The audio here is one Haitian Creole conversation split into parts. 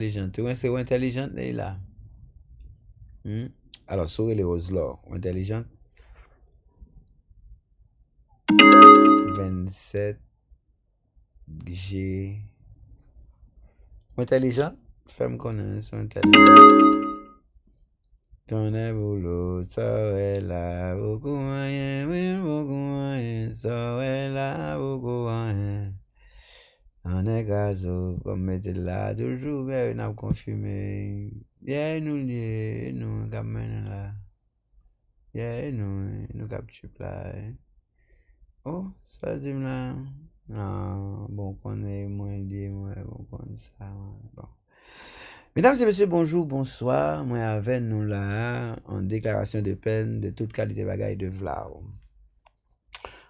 Intelligent. Tu es intelligent là. Alors, souris les roses là. Intelligent. 27 G. Intelligent. Femme connaisse intelligent. Ton est boulot, ça est là, beaucoup moyen, oui, beaucoup moyen, ça est là, beaucoup moyen. On est gazo, comme mettre là, toujours, mais on a confirmé. Bien, nous, comme là. Bien, nous capture là. Oh, ça dit là. Non, bon, qu'on est moins lié, moi, bon, qu'on ça, bon. Mesdames et messieurs, bonjour, bonsoir. Moi avec nous là en déclaration de peine de toute qualité bagaille de vla.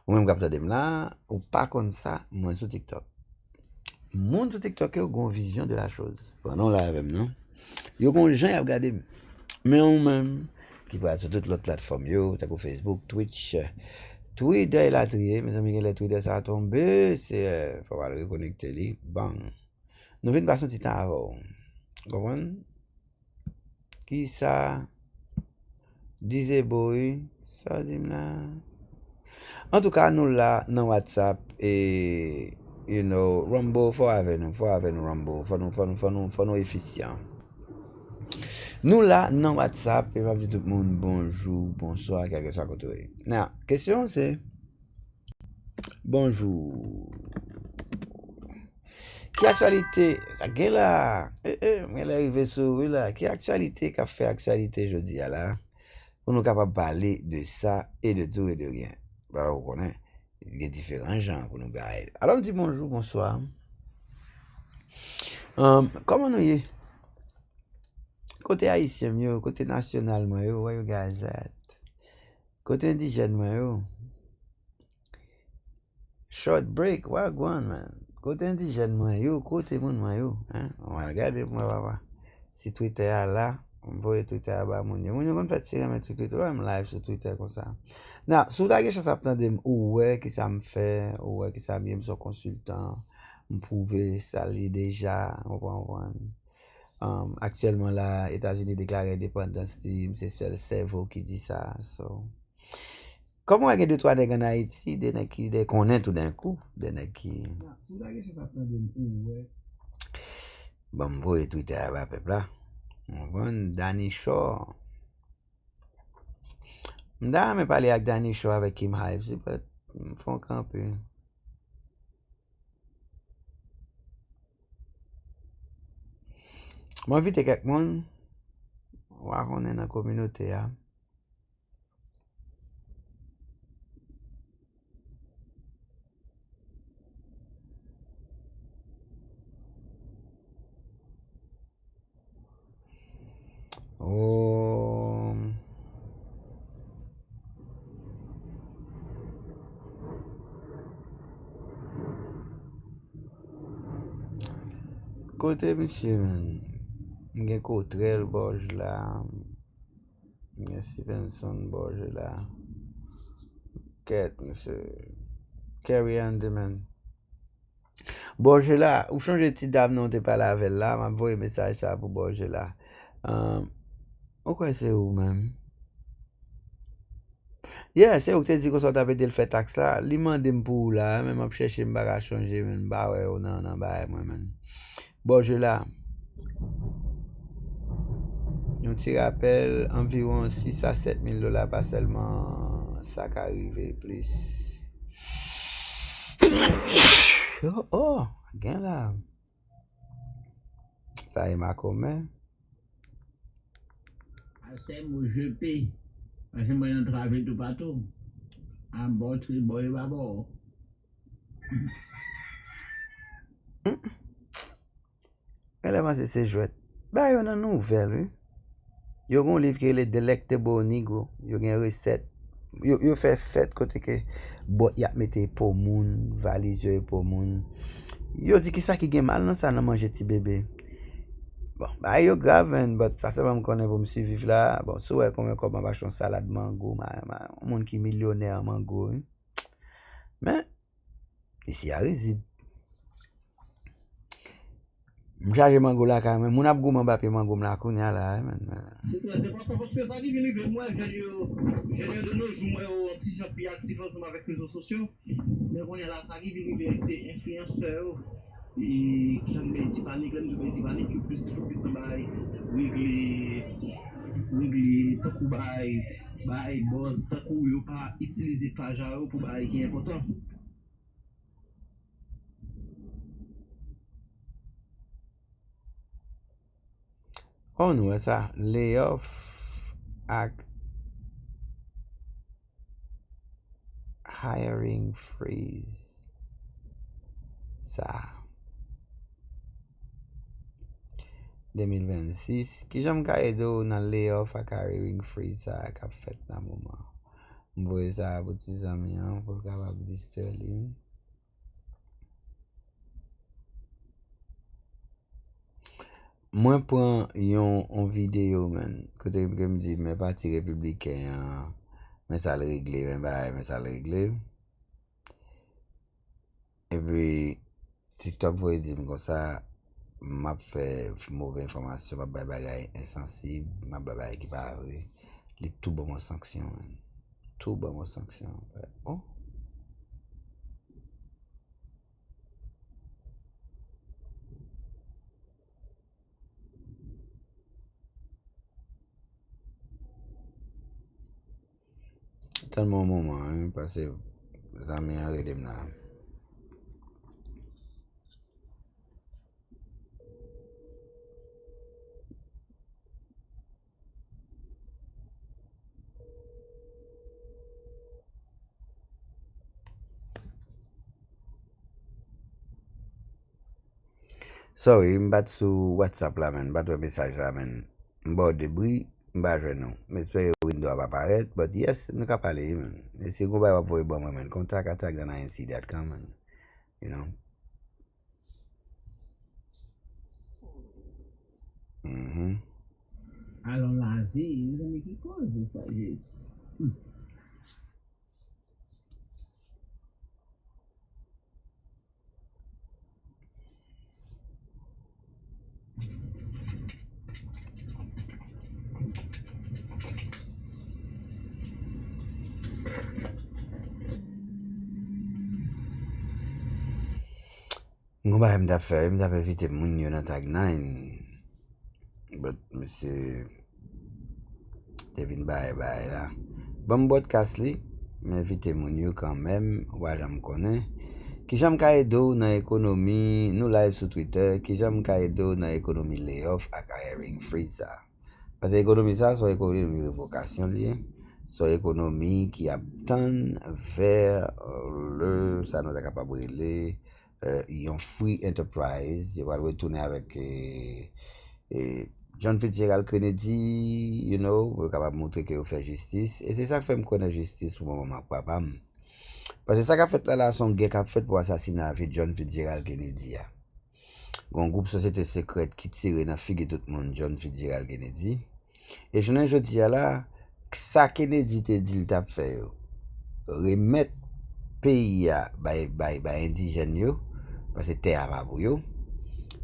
Ou même capteur dem là, ou pas comme ça, moi sur TikTok. Moun sur TikTok yo gon vision de la chose. Pendant là avec non. Yo gon gens y a regarder. Mais on même qui va sur toute l'autre plateforme yo, t'as Facebook, Twitch, Twitter il a trié, mes amis, les Twitter ça a tombé, c'est faut aller reconnecter li. Bang. Nous venons passer un petit temps avant. Comprenez? Qui ça disait boy, ça dit là. En tout cas, nous là dans WhatsApp et Rumble faut avec nous Rumble, faut nous efficient. Nous là dans WhatsApp et va dire tout le monde bonjour, bonsoir, quelque chose à côté. La question c'est bonjour. Qui actualité ça gagne là elle est arrivée sur là, qui actualité qu'a fait actualité jeudi là. Pour nous capables de parler de ça et de tout et de rien. Alors, vous connaissez, il y a différents gens pour nous parler. Alors, on dit bonjour, bonsoir. Comment nous y est? Côté haïtien, côté national, where you guys at? Côté indigène, short break, what going, man? Côté indigène, côté moun, hein? On va regarder, papa. Si Twitter est là, on voit Twitter à bas, moun yo kon fait tirer mettre Twitter, même live sur Twitter comme ça. Non, sous la question ça prend des ouais qui ça me fait, ouais qui ça bien son consultant, me prouver ça li déjà, on va actuellement là États-Unis déclaré indépendance, c'est seul cerveau qui dit ça. So comment il y a deux trois nèg en Haïti, des nèg qui des connaît tout d'un coup, des nèg qui sous la question ça prend des ouais. Bon, me voyer Twitter à bas peuple là. On Danny Shaw. M'da me parler avec Danny Shaw avec Kim Hive, c'est pas font camper. Moi invite quelques monde voir qu'on est dans la communauté là. Oh. Côté monsieur, man. M'gen Cotrel Borge là. M'gen Stevenson Borge là. Quête, monsieur. Carry Andeman. Borge là, ou changer de titre d'âme non t'es pas là avec là, m'a envoyé message ça pour Borge là. Pourquoi c'est où même? Yeah, c'est où que tu dis qu'on s'en fait le fait taxe là. Li mande pour là, même ap chercher m'ba changer men ba ouais ou nan ba moi men. Borge là. Un petit rappel, environ 6 à 7 000 dollars, pas seulement ça qui arrive plus. Oh, gain là. Ça est ma commun. C'est mon je paye. Parce que moi, je travaille tout partout. En bon tri, bon et bon. Elle est c'est jouette. Bah, yon une nouvelle, oui. Yo gon livre qui est Delectable Negro. Yo gen recette. Yo fait fête côté que bot y a mette pour moun, valise yo pour moun. Yo dit ki ça qui gen mal non ça nan manger ti bébé. Bon, bah yo grave, but ça c'est pas me connaît pour me suivre là. Bon, so ouais comme va acheter salade mango, moun qui millionnaire mango. Hein? Mais ici à risible. M'chaje mango la ka men. Moun ap gouman bapi mango la kounya la men. C'est très important parce que ça qui vient de moi, j'ai de nos jours, moi, un petit gens plus actifs ensemble avec les réseaux sociaux. Mais on est là, ça qui vient de c'est influenceurs. Et quand on dit panique, que plus il faut plus de bail, régler, tant qu'on bail, boss, tant qu'on ne pas utiliser page à eux pour bail qui est important. Oh nou sa, layoff ak hiring freeze. Sa. 2026. Ki jam ka edo nan layoff ak hiring freeze sa ak ap fet nan mouman. Mboye sa abouti zami an pou kapab di sterling. Mwen pran yon video men, kote ke m di men pati republiken men sal regle, men sal regle. E pi TikTok voye di m kon sa, map fe mouve informasyon, map bay bagay insensib, map bay bagay ki pa avre. Li tou bon mon sanksyon men. Tou bon mon sanksyon. Oh. Tellement moment, parce que les amis ont arrêté là. Sorry, je bat sur WhatsApp là, men, bat un message là, men. Bon débris, je bat non. J'espère que window va apparaître, but yes, je peux parler, man. Et si vous voulez voir bon, man, contact attack@inc.com, man. You know. Alors la vie, il y a qui cause ça, yes. Mwen ba mda fe evite moun yo nan tag 9. But Mr. Devin Baye la. Bon podcast li, men evite moun yo kanmem, wajan m konen. Ki jam ka edo nan ekonomi, nou live sou Twitter, ki jam ka edo nan ekonomi layoff ak hiring freeze sa. Pase ekonomi sa, so ekonomi revokasyon li, so ekonomi ki ap tan ver le, sa nou ta kapabwe li, yon free enterprise, yon va retourner avec John Fitzgerald Kennedy, you know, vous capable de montrer que vous faites justice. Et c'est ça qui fait me connaître justice pour mon maman papa. Parce que ça qu'a fait là, son guerre qu'a fait pour assassiner avec John Fitzgerald Kennedy. Un groupe société secrète qui tire dans figue tout le monde John Fitzgerald Kennedy. Et je ne dis là, ça Kennedy te dit, il t'a fait remettre pays by indigenous. Parce que terre pas pour yo.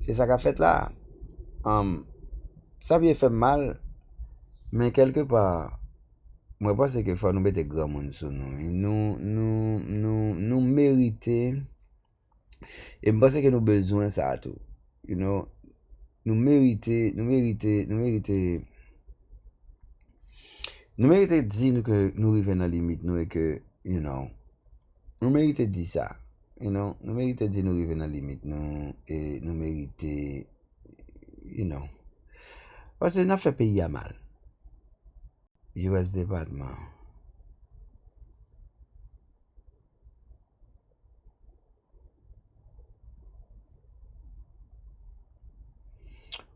C'est ça qu'a fait là. Ça vient fait mal, mais quelque part, moi pense que faut nous mettre grand monde sur nous. Nous méritons, et je pense que nous besoin ça tout. You know, nous méritons dire que nous arrivons dans la limite, nous et que, you know, nous méritons dire ça. You know, nous méritons dire nous arriver dans la limite, nous, et nous méritons, you know. Parce que nous avons fait pays à mal. US département.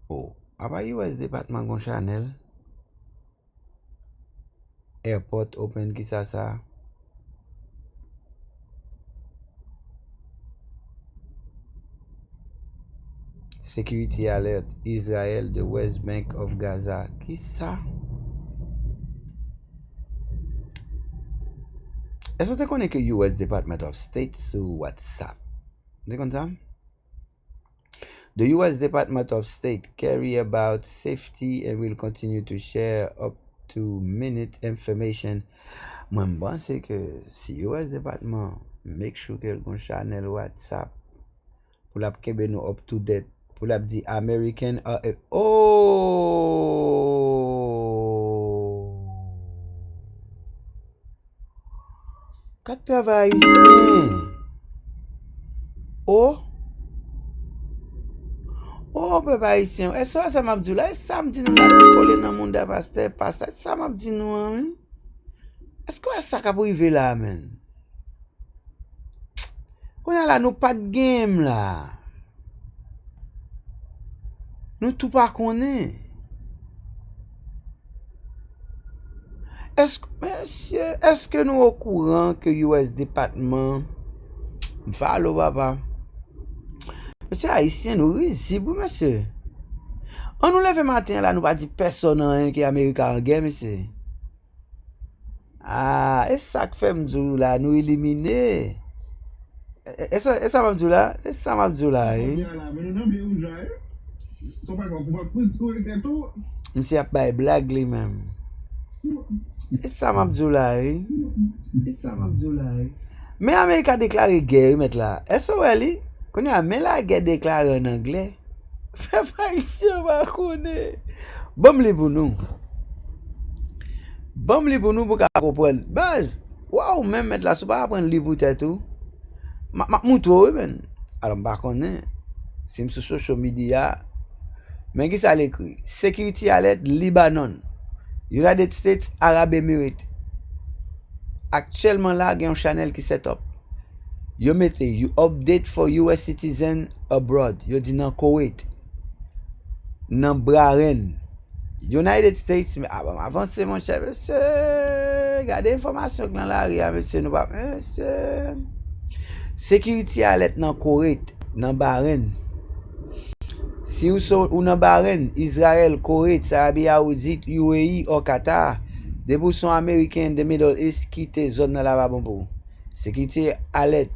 Oh, après US département con Chanel. Airport open qui ça. Security alert, Israel, the West Bank of Gaza. Qui ça? Est-ce que tu connais que US Department of State sur WhatsApp? Tu connais ça? The U.S. Department of State care about safety and will continue to share up to minute information. Moi, je pense que si U.S. Department make sure que le channel WhatsApp pour la kebe nous up to date, pour la di American Kat travail ici. Peuple haïtien, est-ce que ça m'a dit là, est-ce que ça m'a dit nous là coller dans le monde de pasteur, ça m'a dit nous, hein? Est-ce que ça va arriver là, man? Qu'on a là, nous pas de game là. Nous tout pas connaît. Est-ce que nous au courant que US département follow papa? Monsieur haïtien, nous risible, monsieur. On nous lève matin là, nous pas dit personne hein, qui est américain en guerre, monsieur. Ah, et ça que fait m'dou là, nous éliminer. Et ça m'a dit là, et ça m'a dit là, hein. Monsieur a pas blague lui-même. Et ça m'a dit là, hein. Et ça m'a dit là, hein. Mais Amérique a déclaré guerre, mettre là. Est-ce que elle qu'on a mais la guerre déclarée en anglais? Fait pas ici on va connaître. Bon li pour nous. Bon li pour nous pour comprendre. Base. Waouh, même mettre là, sou pas apprendre li pour tête tout. Ma montre ben. Alors pas connaître. C'est sur social media. Mais qui ça l'écrit? Security alert Lebanon. United States Arab Emirates. Actuellement là, il y a un channel qui set up. You mette, you update for US citizen abroad. You dit dans Kuwait. Dans Bahrain. United States, avancez mon cher, monsieur. Regardez l'information dans la rue, monsieur. Nous pas, monsieur. Security alert dans Kuwait, dans Bahrain. Si vous sont dans Bahrain, Israël, Kuwait, Arabie Saoudite, UAE ou Qatar, des boissons américains de Middle East quittent zone dans la bon. Sécurité alerte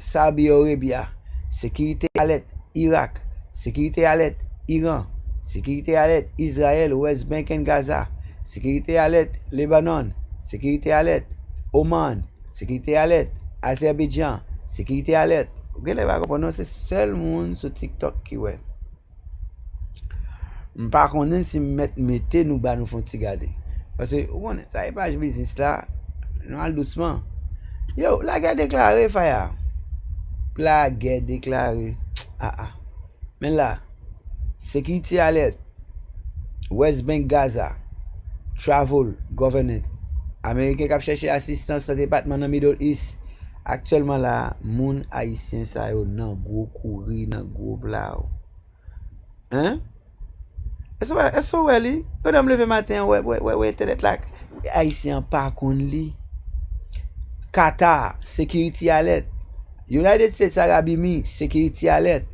Saudi Arabia, sécurité alerte Irak, sécurité alerte Iran, sécurité alerte Israël, West Bank and Gaza, sécurité alerte Lebanon, sécurité alerte Oman, sécurité alerte Azerbaïdjan, sécurité alerte. Vous allez comprendre, c'est seul monde sur TikTok qui ouais. Par contre, si mettez nous bas nous font regarder. Parce que on ça est pas business là, nous allons doucement. Yo, la guerre déclarée, Faya. La guerre déclarée. Mais là, sécurité alerte. West Bank Gaza. Travel, gouvernance. Américain qui a cherché assistance dans le département de Middle East. Actuellement là, moun haïtien ça yo nan gros courri, nan gros vla. Hein? Est-ce que ouais li? Quand on me lever matin, ouais internet là haïtien pas kon li. Qatar, security alert. United States Arab Emirates, security alert.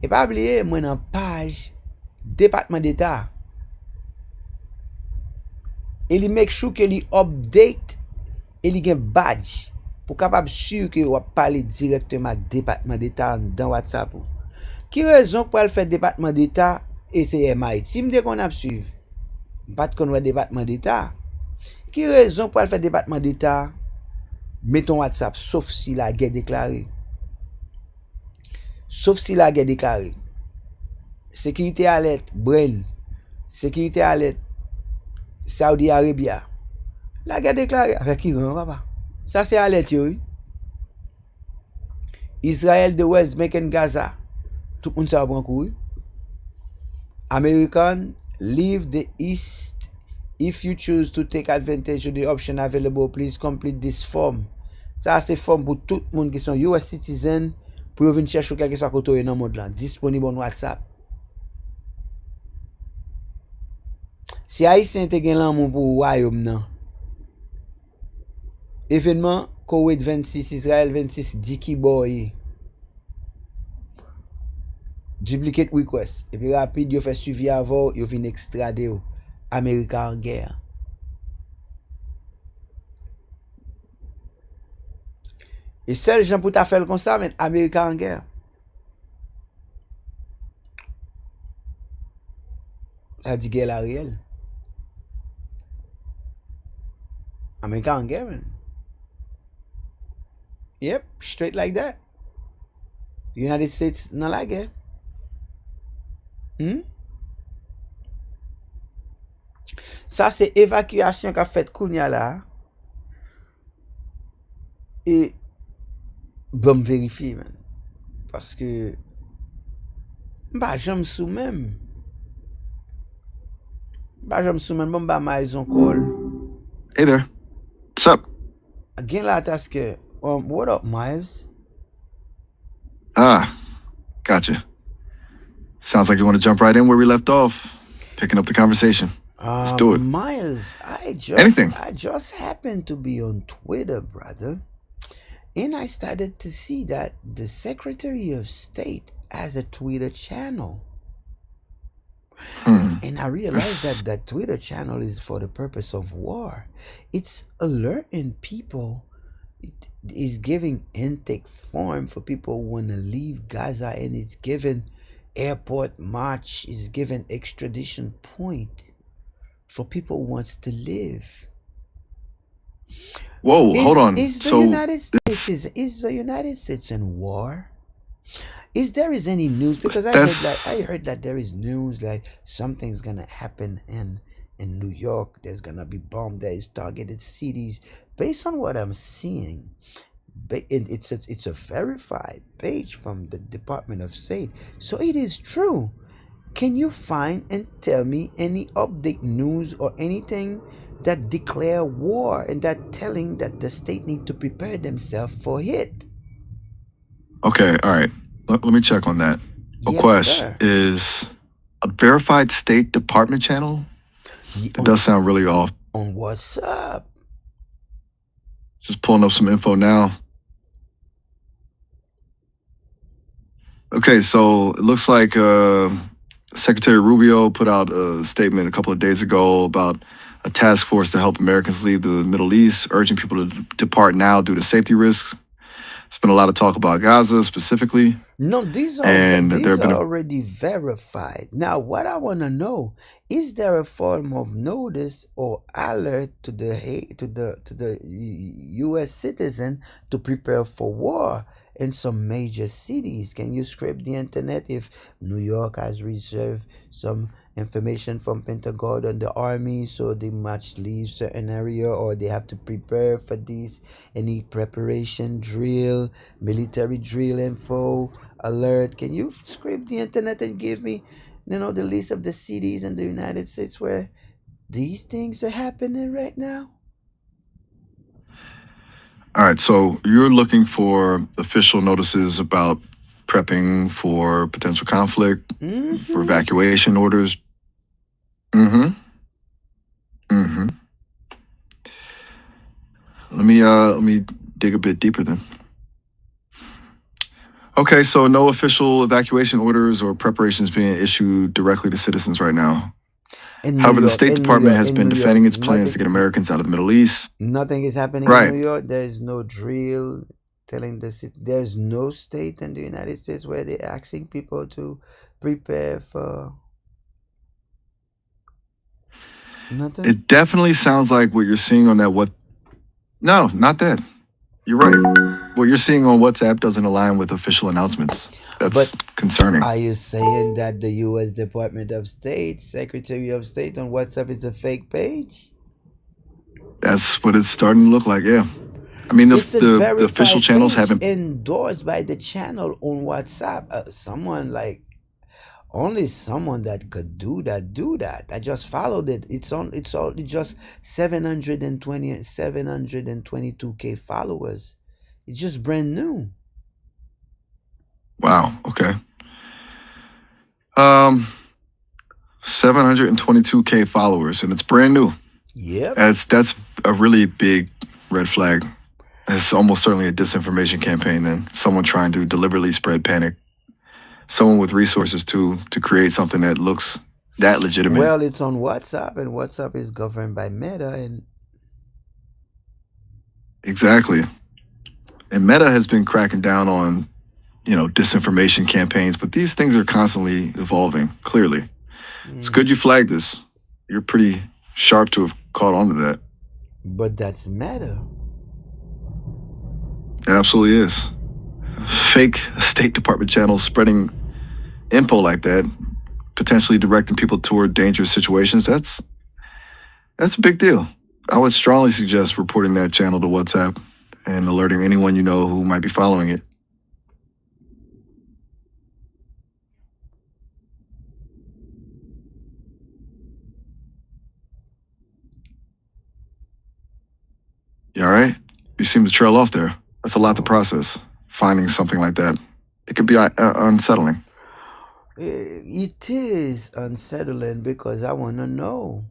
Et pas oublier, moi dans page département d'État. Il make sure que li update et li gen badge pour capable sûr que ou parler directement avec département d'État dans WhatsApp. Qui raison pour le faire département d'État et c'est maritime dès qu'on a suivre. Pas de connaître département d'État. Qui raison pour le faire département d'État? Mettons WhatsApp, sauf si la guerre déclarée. Sauf si la guerre déclarée. Sécurité alerte, Brain. Sécurité alerte, Saudi Arabia. La guerre déclarée avec Iran, papa. Ça c'est alerte, oui. Israël de West Bank and Gaza. Tout le monde ça prend coup. American, leave the East. If you choose to take advantage of the option available, please complete this form. Ça, c'est forme pour tout le monde qui sont US citizens pour venir chercher quelque chose à côté dans le monde là. Disponible en WhatsApp. Si Haïtien te gen l'amour pour royaume nan. Événement Koweït 26, Israël 26, Diki Boy. Duplicate request. Et puis rapide, yo fait suivi avant, yo vin extrader yo. Américain en guerre. Et seul gens pour ta faire comme ça, mais Américain en guerre. Ça dit guerre la réelle. Américain en guerre, man. Yep, straight like that. United States nan la guerre. Hmm? Ça, c'est évacuation qu'a fait Kounia là. Et bon me vérifier, man. Parce que bah j'aime sous même. Bah j'aime sous même bon bah Miles on call. Hey there. What's up? Again la task what up Miles? Ah, gotcha. Sounds like you want to jump right in where we left off, picking up the conversation. Let's do it. Miles, Anything. I just happened to be on Twitter, brother. And I started to see that the Secretary of State has a Twitter channel. And I realized that that Twitter channel is for the purpose of war. It's alerting people. It is giving intake form for people who want to leave Gaza, and it's giving airport march, is giving extradition point for people who wants to live. Whoa, hold on. Is the United States in war? Is there any news? Because I heard that there is news like something's gonna happen in New York. There's gonna be bomb. There is targeted cities. Based on what I'm seeing, it's a verified page from the Department of State, so it is true. Can you find and tell me any update news or anything that declare war and that telling that the state need to prepare themselves for it? Okay, all right. Let me check on that. Yes, is a verified State Department channel? It does sound really off. On what's up? Just pulling up some info now. Okay, so it looks like Secretary Rubio put out a statement a couple of days ago about a task force to help Americans leave the Middle East, urging people to depart now due to safety risks. There's been a lot of talk about Gaza specifically. No, these are already verified. Now, what I want to know, is there a form of notice or alert to the U.S. citizen to prepare for war in some major cities? Can you scrape the internet if New York has reserved some information from Pentagon and the army, so they must leave certain area or they have to prepare for this? Any preparation drill, military drill info, alert? Can you scrape the internet and give me, the list of the cities in the United States where these things are happening right now? All right, so you're looking for official notices about prepping for potential conflict, for evacuation orders. Let me dig a bit deeper then. Okay, so no official evacuation orders or preparations being issued directly to citizens right now. However, the State Department has been defending its plans to get Americans out of the Middle East. Nothing is happening in New York. There is no drill telling the city. There's no state in the United States where they're asking people to prepare for nothing. It definitely sounds like what you're seeing on that. No, not that. You're right. What you're seeing on WhatsApp doesn't align with official announcements. That's concerning. Are you saying that the U.S. Department of State, Secretary of State on WhatsApp is a fake page? That's what it's starting to look like, yeah. I mean, the official channels haven't endorsed by the channel on WhatsApp. Only someone that could do that. I just followed it. It's just 722K followers. It's just brand new. Wow. Okay. 722K followers, and it's brand new. Yep. That's a really big red flag. It's almost certainly a disinformation campaign, and someone trying to deliberately spread panic. Someone with resources to create something that looks that legitimate. Well, it's on WhatsApp, and WhatsApp is governed by Meta, and exactly. And Meta has been cracking down on, disinformation campaigns, but these things are constantly evolving, clearly. It's good you flagged this. You're pretty sharp to have caught on to that. But that's matter. It absolutely is. Fake State Department channels spreading info like that, potentially directing people toward dangerous situations, that's a big deal. I would strongly suggest reporting that channel to WhatsApp and alerting anyone you know who might be following it. You all right? You seem to trail off there. That's a lot to process. Finding something like that, it could be unsettling. It is unsettling because I want to know.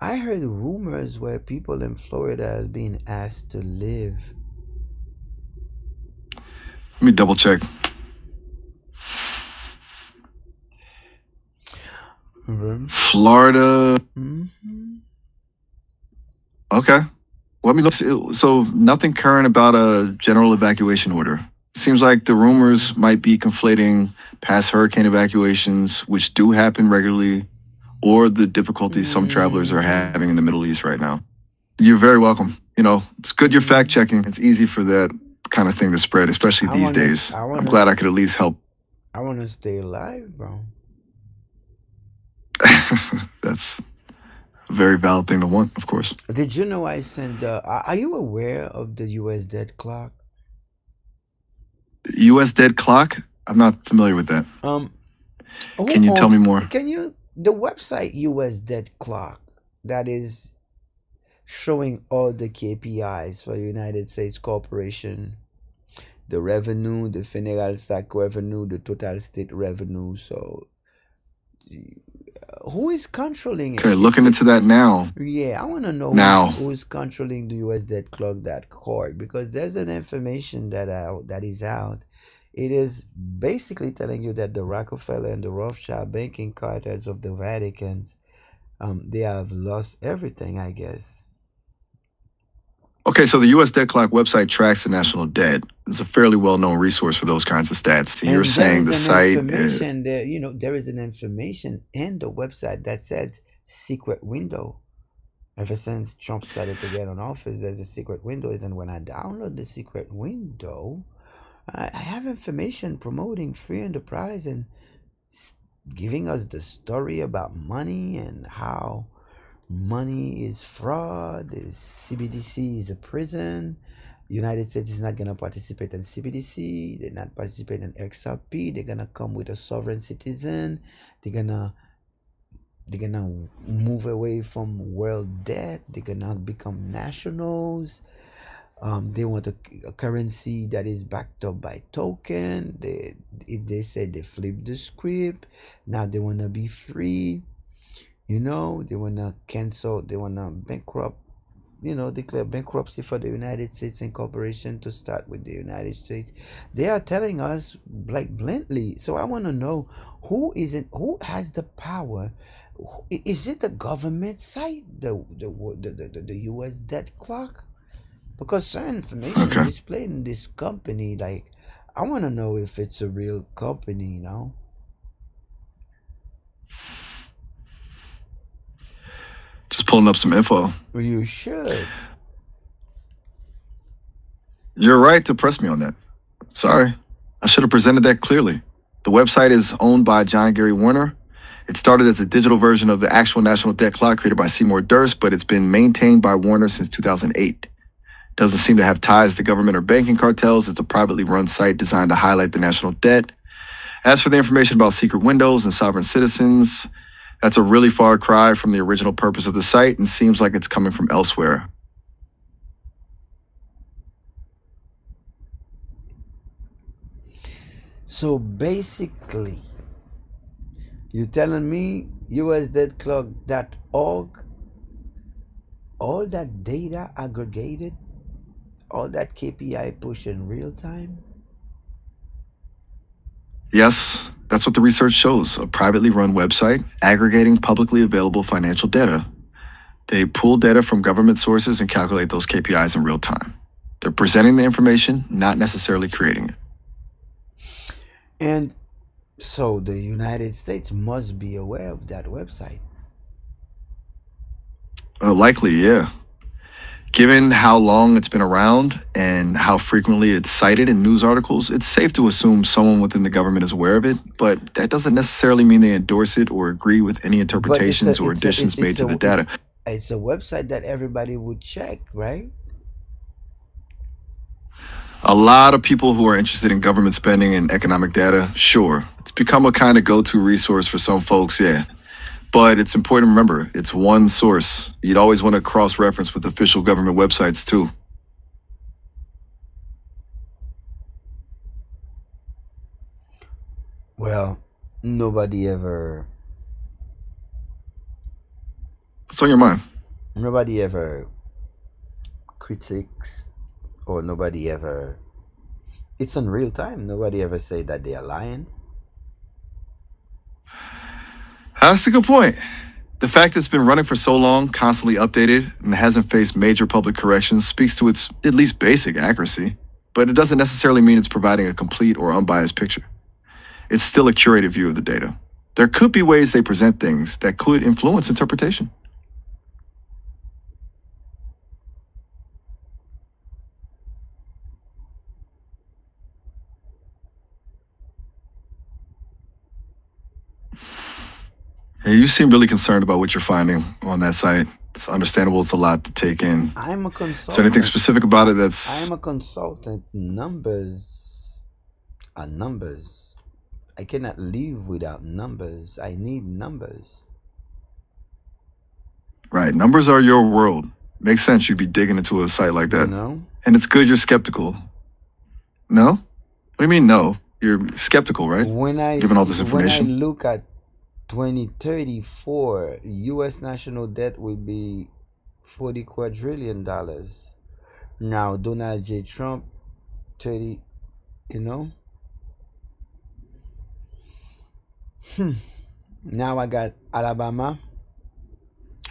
I heard rumors where people in Florida are being asked to live. Let me double check. Florida. Okay. Let me look. So nothing current about a general evacuation order. Seems like the rumors might be conflating past hurricane evacuations, which do happen regularly, or the difficulties some travelers are having in the Middle East right now. You're very welcome. You know, it's good you're fact checking. It's easy for that kind of thing to spread, especially these days. I'm glad I could at least help. I want to stay alive, bro. That's a very valid thing to want, of course. Did you know I sent? Are you aware of the U.S. dead clock? U.S. dead clock? I'm not familiar with that. Can you tell me more? The website U.S. dead clock that is showing all the KPIs for United States corporation, the revenue, the federal stock revenue, the total state revenue. So, who is controlling it? Okay, looking into that now. Yeah, I want to know who is controlling the U.S. dead clock.org, because there's an information that is out. It is basically telling you that the Rockefeller and the Rothschild banking cartels of the Vaticans, they have lost everything, I guess. Okay, so the U.S. debt clock website tracks the national debt. It's a fairly well-known resource for those kinds of stats. And you're saying the site... there is an information in the website that says secret window. Ever since Trump started to get on office, there's a secret window. And when I download the secret window, I have information promoting free enterprise and giving us the story about money and how money is fraud. CBDC is a prison. United States is not going to participate in CBDC. They're not participating in XRP. They're going to come with a sovereign citizen. They're going to move away from world debt. They're going to become nationals. They want a currency that is backed up by token. They said they flipped the script. Now they want to be free. They want to cancel. They want to bankrupt. Declare bankruptcy for the United States Incorporation to start with the United States. They are telling us bluntly. So I want to know who has the power. Is it the government site, the U.S. debt clock? Because certain information is displayed in this company. Like, I want to know if it's a real company, Just pulling up some info. Well, you should. You're right to press me on that. Sorry. I should have presented that clearly. The website is owned by John Gary Warner. It started as a digital version of the actual national debt clock created by Seymour Durst, but it's been maintained by Warner since 2008. Doesn't seem to have ties to government or banking cartels. It's a privately run site designed to highlight the national debt. As for the information about secret windows and sovereign citizens, that's a really far cry from the original purpose of the site and seems like it's coming from elsewhere. So basically, you're telling me USDeadClock.org, all that data aggregated, all that KPI push in real time? Yes, that's what the research shows. A privately run website aggregating publicly available financial data. They pull data from government sources and calculate those KPIs in real time. They're presenting the information, not necessarily creating it. And So the United States must be aware of that website. Likely, yeah. Given how long it's been around and how frequently it's cited in news articles, it's safe to assume someone within the government is aware of it, but that doesn't necessarily mean they endorse it or agree with any But interpretations or additions made to the data. it's a website that everybody would check, right? A lot of people who are interested in government spending and economic data, sure. It's become a kind of go to resource for some folks, yeah. But it's important to remember it's one source. You'd always want to cross reference with official government websites, too. Well, nobody ever What's on your mind? nobody ever critiques, or nobody ever, it's in real time, nobody ever say that they are lying. That's a good point. The fact it's been running for so long, constantly updated, and hasn't faced major public corrections speaks to its at least basic accuracy, but it doesn't necessarily mean it's providing a complete or unbiased picture. It's still a curated view of the data. There could be ways they present things that could influence interpretation. Hey, you seem really concerned about what you're finding on that site. It's understandable, it's a lot to take in. I'm a Is there anything consultant. specific about it I that's. am a consultant. Numbers are numbers. I cannot live without numbers. I need numbers. Right, numbers are your world. Makes sense you'd be digging into a site like You that. know? And it's good you're skeptical. No? What do you mean, no? You're skeptical, right? Given all this When I information? look at 2034, US national debt will be $40 quadrillion. Now Donald J. Trump 30, you know? Now I got Alabama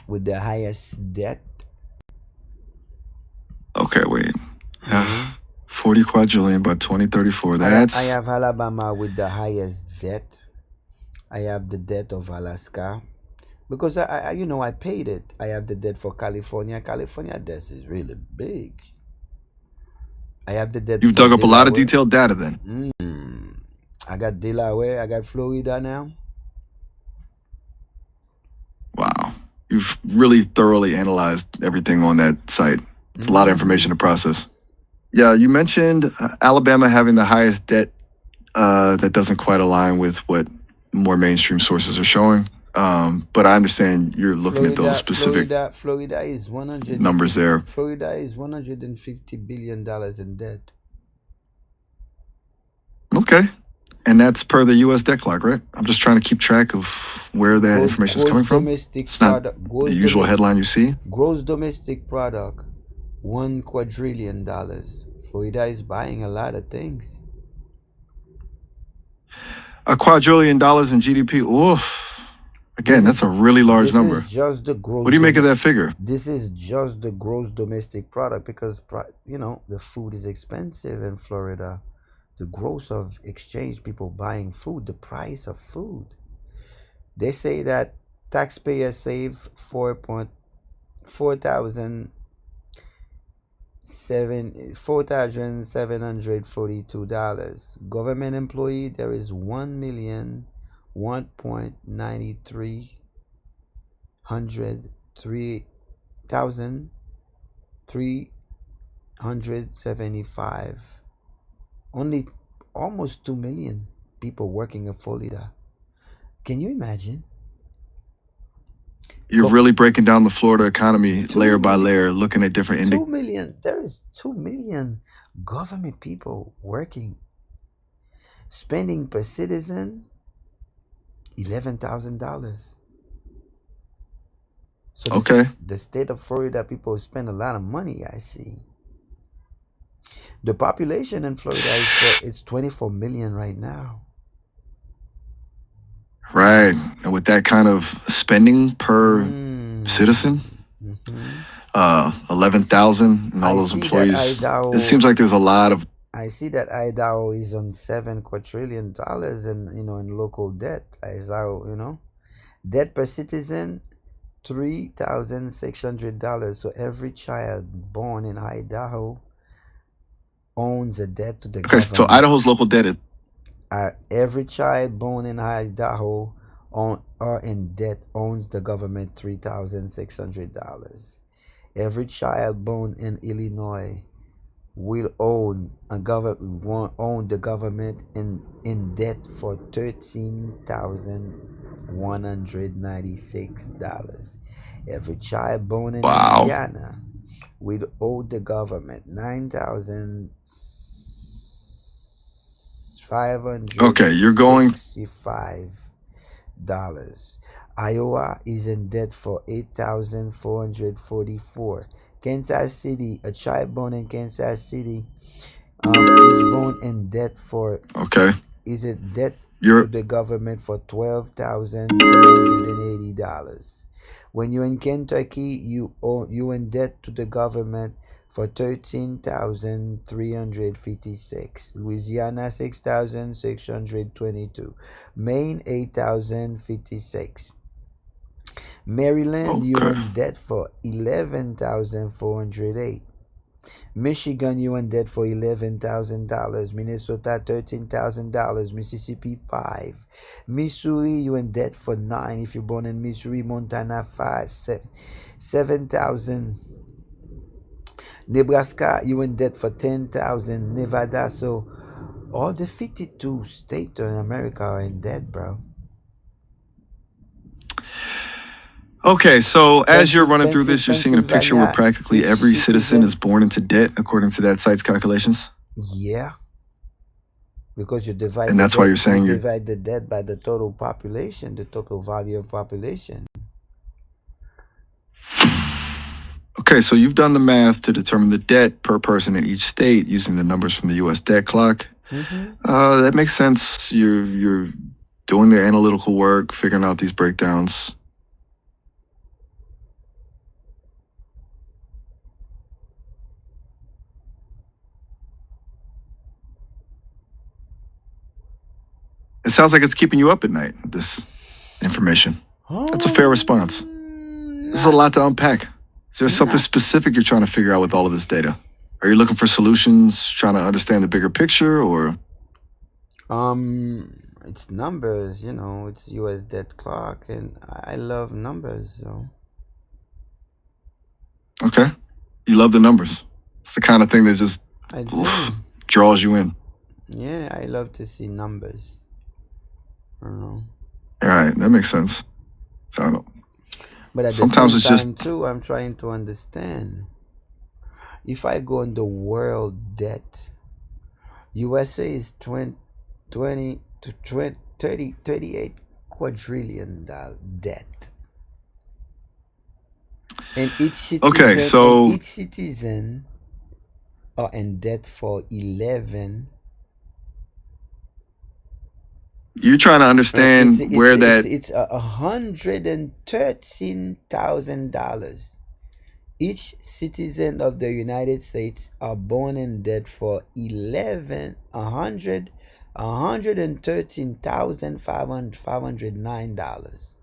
with the highest debt. Okay, wait. Mhm. 40 quadrillion by 2034. I That's. have Alabama with the highest debt. I have the debt of Alaska because I paid it. I have the debt for California. California debt is really big. I have the debt You've for dug up a lot of Delaware. detailed data then. I got Delaware. I got Florida now. Wow. You've really thoroughly analyzed everything on that site. It's a lot of information to process. Yeah, you mentioned Alabama having the highest debt. That doesn't quite align with what more mainstream sources are showing. But I understand you're looking at those specific Florida is 100 numbers there. Florida is $150 billion in debt. Okay. And that's per the U.S. debt clock, right? I'm just trying to keep track of where that information is coming from. It's not the usual headline you see. Gross domestic product, $1 quadrillion. Florida is buying a lot of things. $1 quadrillion in GDP. Oof. Again, that's a really large number. This is just the gross. What do you make of that figure? This is just the gross domestic product because the food is expensive in Florida. The gross of exchange, people buying food, the price of food. They say that taxpayers save $4,742. Government employee, there is 1,193,375. Only almost 2 million people working in Florida. Can you imagine? You're really breaking down the Florida economy layer by layer, looking at different 2 million. There is 2 million government people working, spending per citizen $11,000. So Okay. The state of Florida people spend a lot of money, I see. The population in Florida is 24 million right now. Right. And with that kind of spending per citizen, 11,000 and all those employees, it seems like there's a lot of I see that Idaho is on $7 quadrillion in local debt. Idaho. Debt per citizen, $3,600. So every child born in Idaho owns a debt to the Okay, so government. Idaho's local debt is Every child born in Idaho or in debt owns the government $3,600. Every child born in Illinois will own the government in debt for $13,196. Every child born in wow. Indiana will owe the government Okay, you're going. $9,565. Iowa is in debt for $8,444. Kansas City, a child born in Kansas City, is born in debt for Okay, is in debt to you're. the government for $12,380. When you're in Kentucky, you in debt to the government for $13,356. Louisiana 6,622. Maine 8,056. Maryland, you Okay. in debt for $11,408. Michigan, you in debt for $11,000. Minnesota, $13,000. Mississippi, 5. Missouri, you in debt for 9. If you're born in Missouri, Montana, 5, 7,000. Nebraska, you in debt for 10,000. Nevada, so all the 52 states in America are in debt, bro. Okay, so as you're running through this, you're seeing a picture where Pennsylvania, practically each every citizen citizen- is born into debt, according to that site's calculations. Yeah. Because you divide And the that's why debt, you're saying you you're. divide the debt by the total population, the total value of population. Okay, so you've done the math to determine the debt per person in each state using the numbers from the U.S. debt clock. That makes sense. You're doing the analytical work, figuring out these breakdowns. It sounds like it's keeping you up at night, this information. That's a fair response. This is a lot to unpack. Is there something specific you're trying to figure out with all of this data? Are you looking for solutions, trying to understand the bigger picture, or? It's numbers, it's US debt clock, and I love numbers, so. Okay. You love the numbers. It's the kind of thing that just I do. draws you in. Yeah, I love to see numbers. I don't know. All right, that makes sense. I don't know. But at Sometimes the it's same just. time, too, I'm trying to understand. If I go on the world debt, USA is 20 to 38 quadrillion debt. And each citizen are in debt for 11. You're trying to understand where that. It's $113,000. Each citizen of the United States are born in debt for $113,509.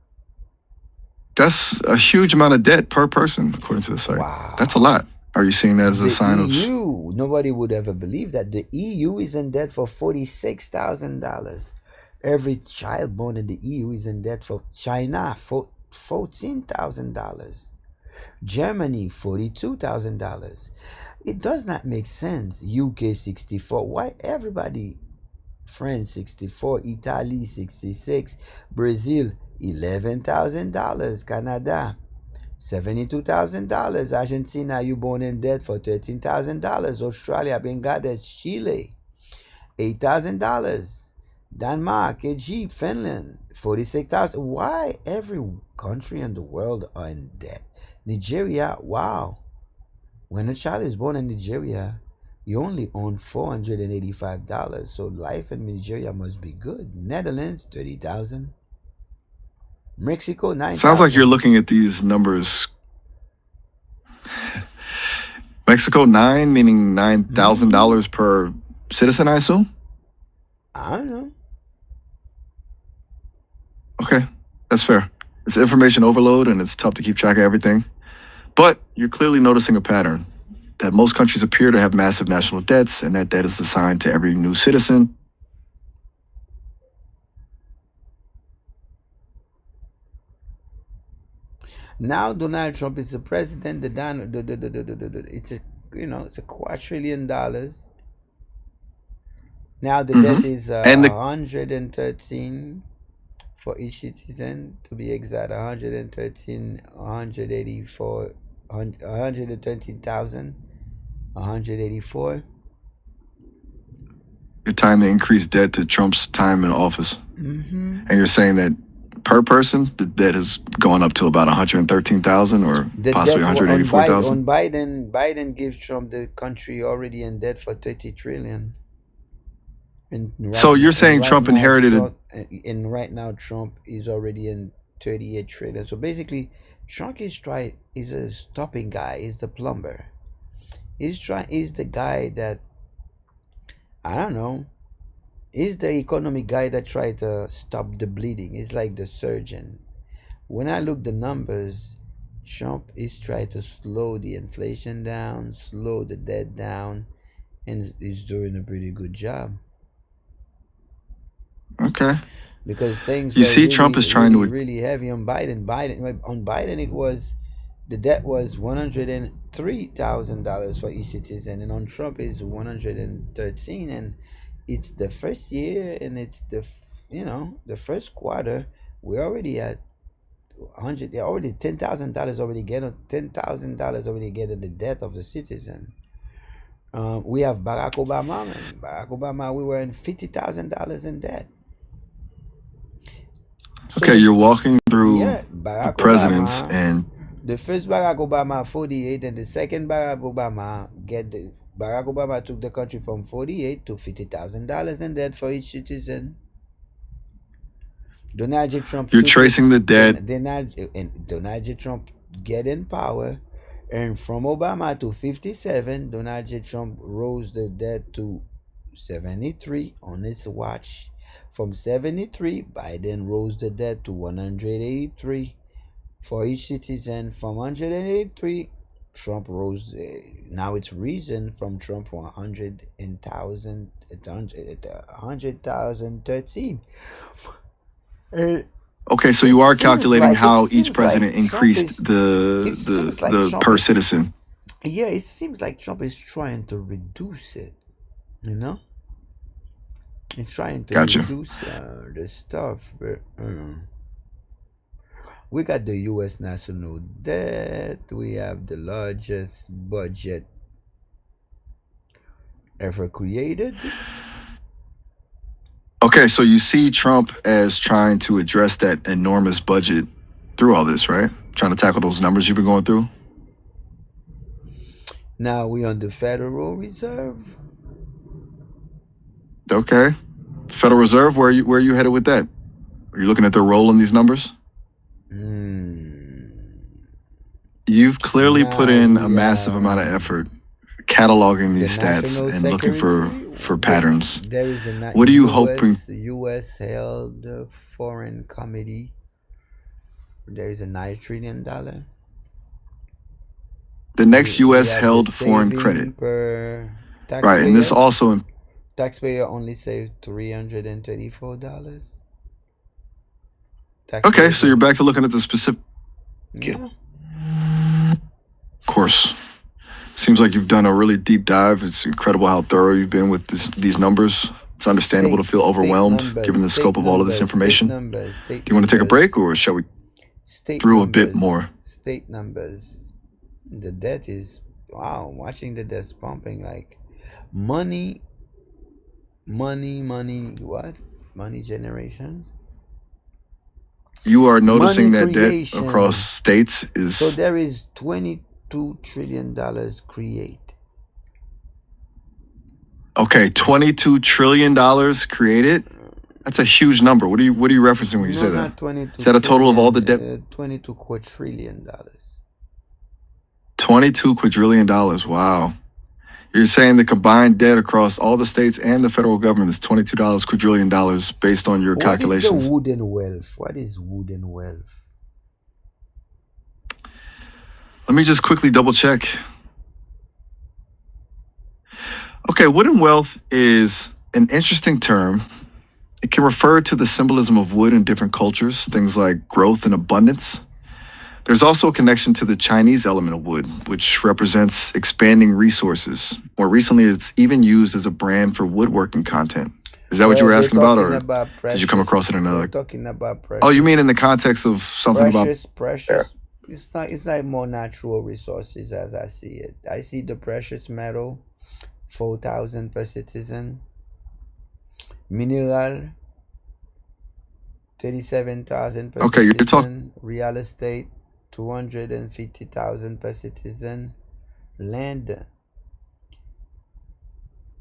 That's a huge amount of debt per person, according to the site. Wow. That's a lot. Are you seeing that as a sign of? Nobody would ever believe that. The EU is in debt for $46,000. Every child born in the EU is in debt for China for $14,000. Germany $42,000. It does not make sense. UK 64. Why everybody? France 64, Italy 66, Brazil $11,000, Canada $72,000, Argentina, you born in debt for $13,000, Australia, Bangladesh, Chile $8,000, Denmark, Egypt, Finland $46,000. Why every country in the world are in debt? Nigeria, wow. When a child is born in Nigeria, you only own $485, so life in Nigeria must be good. Netherlands, $30,000. Mexico, $9,000. Sounds like you're looking at these numbers. Mexico 9, meaning $9,000 per citizen, I assume? I don't know. Okay, that's fair. It's information overload and it's tough to keep track of everything. But you're clearly noticing a pattern that most countries appear to have massive national debts, and that debt is assigned to every new citizen. Now Donald Trump is the president. It's a it's a $250,000,000,000. Now the debt is And the 113 for each citizen, to be exact. 113, 184, 113,000, 184. you're tying the increased debt to Trump's time in office. Mm-hmm. And you're saying that per person, the debt has gone up to about 113,000 or The possibly debt on 184,000. Biden gives Trump the country already in debt for 30 trillion. So you're saying Trump inherited it? And right now Trump is already in 38 trillion. So basically, Trump is a stopping guy. He's the plumber. He's the guy that, I don't know. He's the economic guy that tried to stop the bleeding. He's like the surgeon. When I look the numbers, Trump is trying to slow the inflation down, slow the debt down, and he's doing a pretty good job. Okay. Because things You were see, really, Trump is trying to. really heavy on Biden. On Biden, it was, the debt was $103,000 for each citizen, and on Trump is 113, and it's the first year, and it's the first quarter. We're already at 100. Already $10,000 already get $10,000 already get in the debt of the citizen. We have Barack Obama, man. Barack Obama, we were in $50,000 in debt. Okay, you're walking through the Barack presidents, Obama, and the first Barack Obama 48, and the second Barack Obama Barack Obama took the country from 48 to $50,000 in debt for each citizen. Donald J. Trump. You're tracing the debt. Donald J. Trump get in power, and from Obama to 57, Donald J. Trump rose the debt to 73 on his watch. From 73, Biden rose the debt to 183 for each citizen. From 183, Trump rose. Now it's risen from Trump 100,000, 100,013. Okay, so you are calculating how each president increased the per citizen. Yeah, it seems like Trump is trying to reduce it. He's trying to reduce the stuff, but we got the U.S. national debt. We have the largest budget ever created. Okay, so you see Trump as trying to address that enormous budget through all this, right? Trying to tackle those numbers you've been going through. Now we on the Federal Reserve. Okay, Federal Reserve. Where are you headed with that? Are you looking at their role in these numbers? You've clearly put in a massive amount of effort cataloging these stats and looking for patterns. There is what are you hoping? U.S. held foreign committee. There is a $9 trillion. The next U.S. held foreign credit. Right, and this also. Taxpayer only saved $334. Okay, so you're back to looking at the specific. Yeah. Of course. Seems like you've done a really deep dive. It's incredible how thorough you've been with these numbers. It's understandable to feel overwhelmed given the scope of all of this information. Do you want to take a break, or shall we through a bit more? State numbers. The debt is, wow, watching the debt pumping like money, what? Money generation. You are noticing that debt across states is. So there is $22 trillion create. Okay, $22 trillion created. That's a huge number. What are you referencing when you say that? Is that a total of all the debt? $22 quadrillion. $22 quadrillion. Wow. You're saying the combined debt across all the states and the federal government is $22 quadrillion based on your What is the calculations. wooden wealth? What is wooden wealth? Let me just quickly double check. Okay, wooden wealth is an interesting term. It can refer to the symbolism of wood in different cultures, things like growth and abundance. There's also a connection to the Chinese element of wood, which represents expanding resources. More recently, it's even used as a brand for woodworking content. Is that what you were asking about, or did you come across it in another? Talking about precious. Oh, you mean in the context of something precious. It's like more natural resources as I see it. I see the precious metal, 4,000 per citizen. Mineral, 37,000 per Okay, citizen. you're talking. Real estate, 250,000 per citizen. Land,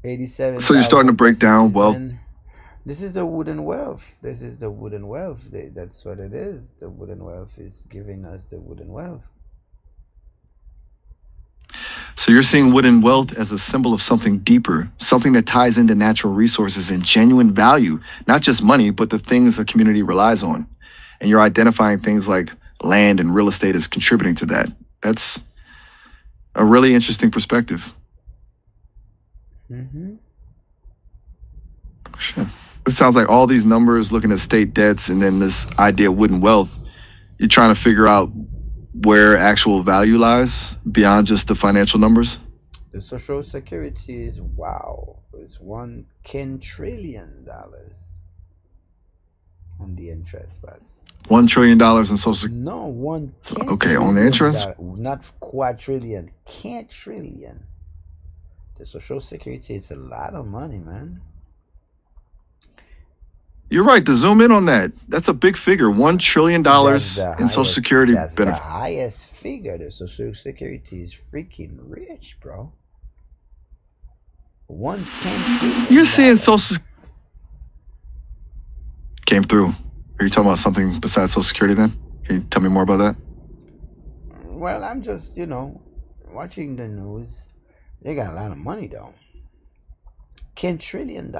87,000. So you're starting to break down wealth. This is the wooden wealth. This is the wooden wealth. That's what it is. The wooden wealth is giving us the wooden wealth. So you're seeing wooden wealth as a symbol of something deeper, something that ties into natural resources and genuine value, not just money, but the things a community relies on. And you're identifying things like land and real estate as contributing to that. That's a really interesting perspective. Mm-hmm. Sure. It sounds like all these numbers looking at state debts and then this idea of wooden wealth, you're trying to figure out where actual value lies beyond just the financial numbers. The Social Security is it's $1 trillion on the interest bus. $1 trillion in Social Security. No, 1 Okay, on the interest? Not quadrillion, trillion. The Social Security is a lot of money, man. You're right. To zoom in on that, that's a big figure. $1 trillion in Social Security That's the benefits. highest figure. The Social Security is freaking rich, bro. 1 trillion. You're seeing Social came through. Are you talking about something besides Social Security then? Can you tell me more about that? Well, I'm just, watching the news. They got a lot of money, though. $10 trillion.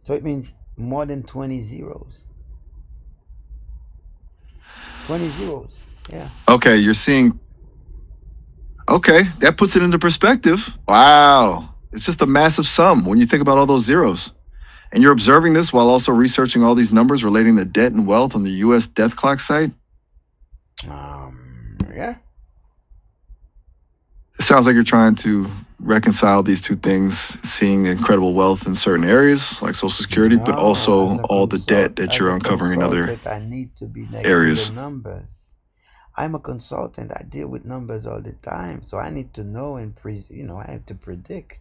So it means more than 20 zeros. 20 zeros, yeah. Okay, you're seeing. Okay, that puts it into perspective. Wow. It's just a massive sum when you think about all those zeros. And you're observing this while also researching all these numbers relating to debt and wealth on the U.S. Death Clock site? Yeah. It sounds like you're trying to reconcile these two things, seeing incredible wealth in certain areas like Social Security, but also all the debt that you're uncovering in other I need to be next areas. to the numbers. I'm a consultant. I deal with numbers all the time, so I need to know and I have to predict.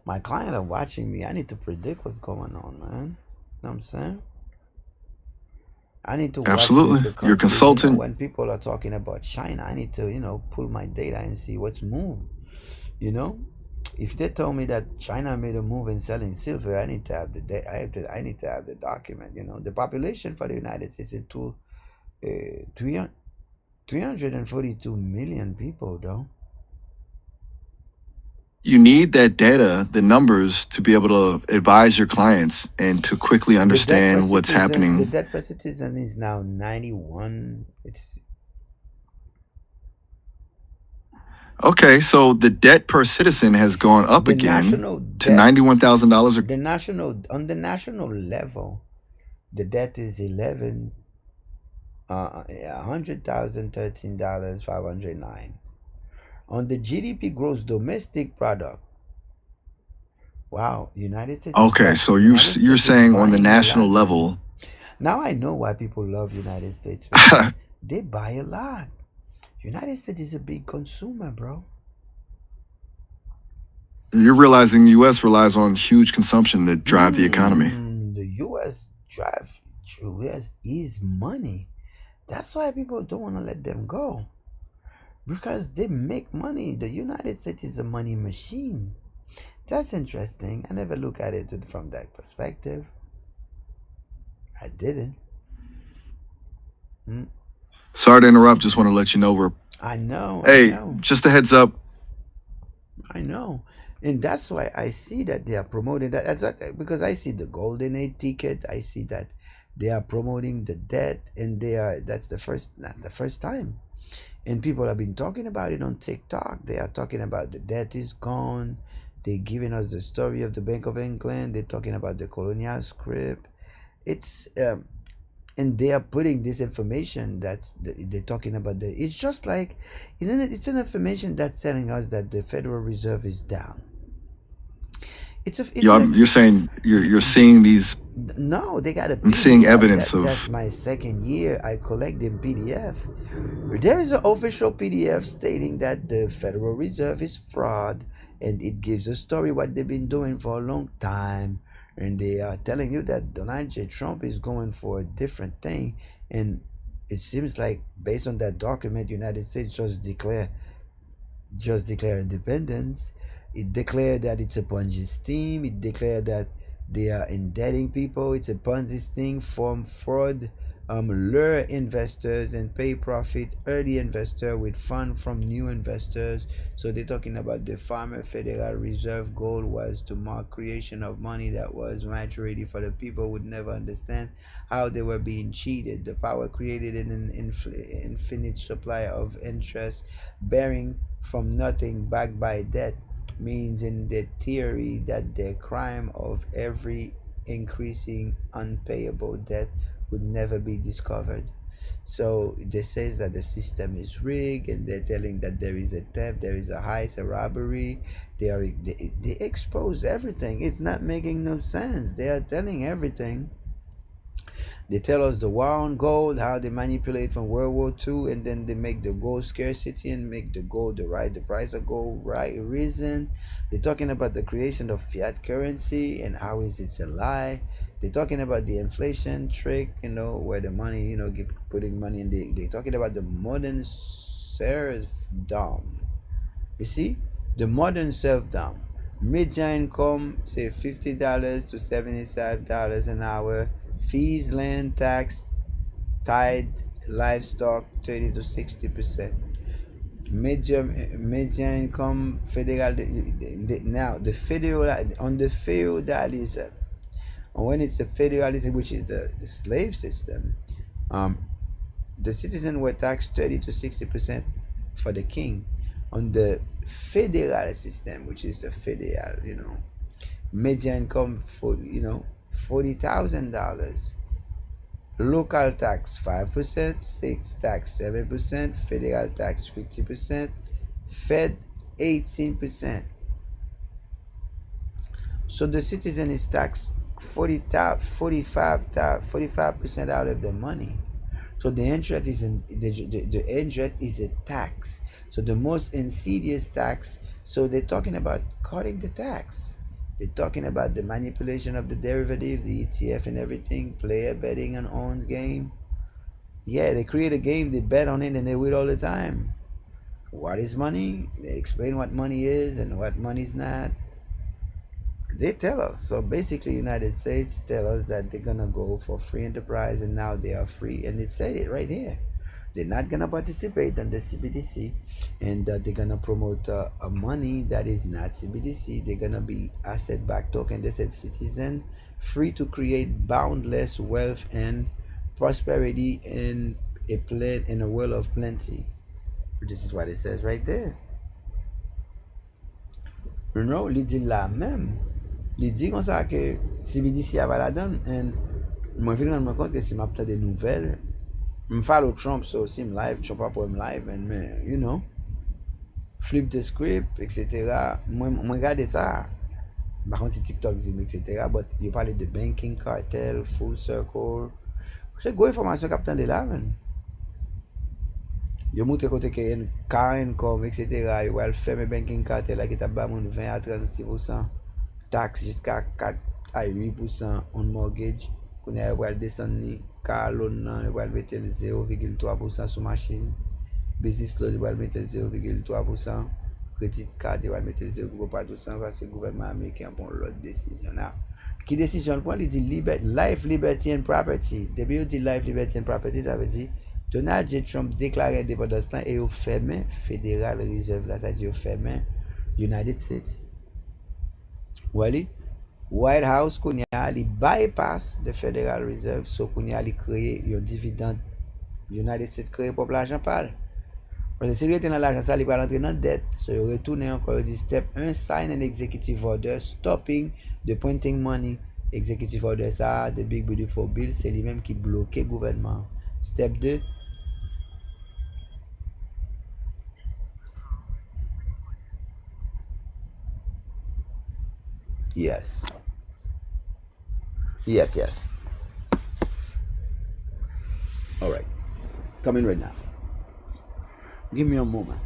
My clients are watching me. I need to predict what's going on, man. You know what I'm saying? I need to watch Absolutely. the You're a consultant. when people are talking about China, I need to, pull my data and see what's moved. If they told me that China made a move in selling silver, I need to have I need to have the document. The population for the United States is 342 million people, though. You need that data, the numbers, to be able to advise your clients and to quickly understand what's happening. The debt per citizen is now 91. Okay, so the debt per citizen has gone up again to $91,000. On the national level, the debt is $100,013.509. On the GDP gross domestic product, wow, United States. Okay, so you're saying on the national level. Now I know why people love United States. They buy a lot. United States is a big consumer, bro. You're realizing the U.S. relies on huge consumption to drive the economy. The U.S. is money. That's why people don't want to let them go. Because they make money. The United States is a money machine. That's interesting. I never look at it from that perspective. I didn't. Sorry to interrupt. Just want to let you know I know. Hey, just a heads up. I know. And that's why I see that they are promoting that. Because I see the golden age ticket. I see that they are promoting the debt, and that's not the first time. And people have been talking about it on TikTok. They are talking about the debt is gone. They're giving us the story of the Bank of England. They're talking about the colonial script. It's and they are putting this information they're talking about. It's just like, isn't it? It's an information that's telling us that the Federal Reserve is down. It's You're saying you're seeing these no, they got a and seeing PDF. evidence That's of. my second year. I collect them PDF. There is an official PDF stating that the Federal Reserve is fraud, and it gives a story what they've been doing for a long time, and they are telling you that Donald J. Trump is going for a different thing, and it seems like based on that document, United States just declare independence. It declared that it's a Ponzi scheme. It declared that they are indebting people. It's a Ponzi scheme from fraud, lure investors and pay profit early investor with fund from new investors. So they're talking about the former Federal Reserve goal was to mark creation of money that was maturity for the people would never understand how they were being cheated. The power created an infinite supply of interest bearing from nothing backed by debt means in the theory that the crime of every increasing unpayable debt would never be discovered. So this says that the system is rigged, and they're telling that there is a theft, there is a heist, a robbery. They expose everything. It's not making no sense. They are telling everything. They tell us the war on gold, how they manipulate from World War II, and then they make the gold scarcity and make the gold the price of gold risen. They're talking about the creation of fiat currency and how is it a lie. They're talking about the inflation trick, where the money, keep putting money in they're talking about the modern serfdom. You see, the modern serfdom. Median income, say $50 to $75 an hour. Fees, land tax, tithe, livestock, 30 to 60%. Median income, federal. Now the federal on the feudalism, and when it's the federalism, which is the slave system, the citizens were taxed 30 to 60% for the king. On the federal system, which is the federal, median income for $40,000. Local tax 5%, state tax 7%, federal tax 50%, Fed 18%. So the citizen is taxed 45% out of the money. So the interest is a tax. So the most insidious tax. So they're talking about cutting the tax. They're talking about the manipulation of the derivative, the ETF and everything, player betting on own game. Yeah, they create a game, they bet on it, and they win all the time. What is money? They explain what money is and what money is not. They tell us. So basically, United States tell us that they're gonna go for free enterprise, and now they are free, and it said it right here. They're not gonna participate in the CBDC, and they're gonna promote a money that is not CBDC. They're gonna be asset-backed token. They said citizen free to create boundless wealth and prosperity in a world of plenty. This is what it says right there. Li di la même. Li di kon sa ke CBDC a va la dan, and mwen fin rend mwen kont ke si map ta de nouvel, m follow Trump, so si m live, Trump ap m live, and flip the script, etc. Mwen gade sa, bakon ti TikTok di m, etc. But you pale de banking cartel, full circle, se go informasyon kap tan de la men. Yo moutre kote ke yon car income, etc. Yo wal ferme banking cartel la ki tap ba moun 20 a 36%, tax jiska 4 a 8% on mortgage, koune yo wal desen ni, car loan nan yo wal metel 0,3% sou machine, business loan yo wal metel 0,3%, credit card yo wal metel 0,4%, parce gouvernement Ameriken pon lot desisyon nan. Ki desisyon pon li di life, liberty and property. Depi yo di life, liberty and property, sa ve di Donald J. Trump déclaré indépendance et yo fermé Federal Reserve là, ça dit yo fermé United States. Wali, White House qu'on y a li bypass the Federal Reserve, so qu'on y a li créé yon dividende United States créé pour l'argent pal. Parce que si il était dans l'argent, ça, il va rentrer dans la dette. So, il retourne encore, il dit step 1, sign an executive order stopping the printing money. Executive order, ça, the big beautiful bill, c'est lui-même qui bloque le gouvernement. Step 2, yes. Yes, yes. All right. Coming right now. Give me a moment.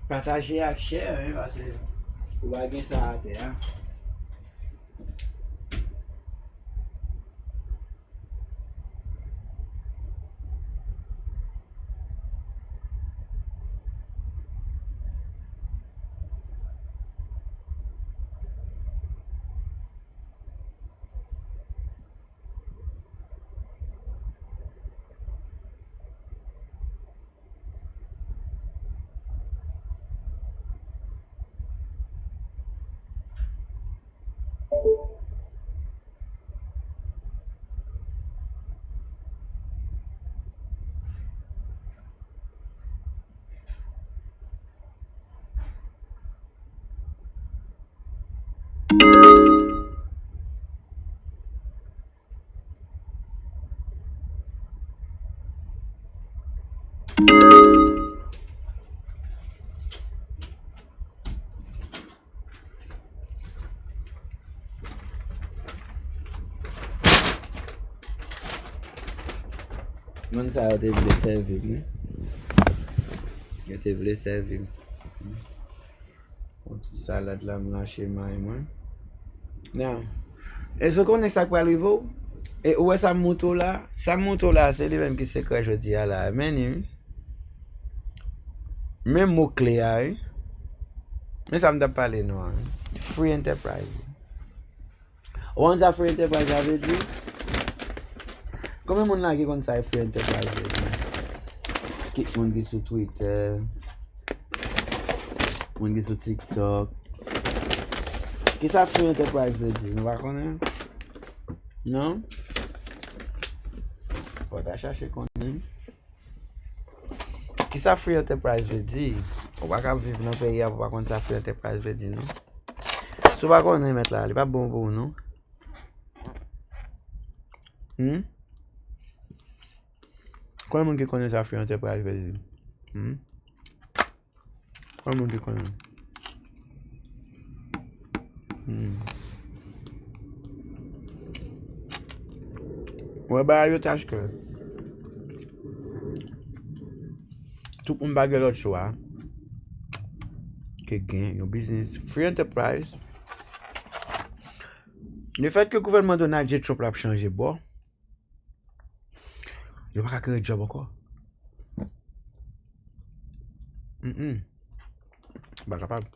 Partagez avec share, hein, parce que vous va gagner ça à terre. Moun sa yo te vle servir, ne? Yo te vle servir. On ti salade la mlache may mwen. Now, e so konen sa kwa rivo? E ouwe sa mouto la? Sa mouto la, se li menm ki sekre jodi ya la. Men mou kle ya, men sa mda pale nou. Free enterprise. Wan sa free enterprise ave di? Kome moun la ki kon sa free enterprise? Kik moun ki sou Twitter, moun ki sou TikTok. Ki sa free enterprise ve di? Nou va konen? Non? Faut ta chache konen. Ki sa free enterprise ve di? Ou pa kap viv nan peyi a pou pa kon sa free enterprise ve di, non? Sou pa konen met la, li pa bon pou, non? Konen moun ki konen sa free enterprise ve di? Konen moun ki konen? Ouwe ba yo taj ke tout moun bagay lot choua ke gen yon business free enterprise. Le fait que le gouvernement Donald J. Trump a changé bon, il va pas créer job encore. Pas capable.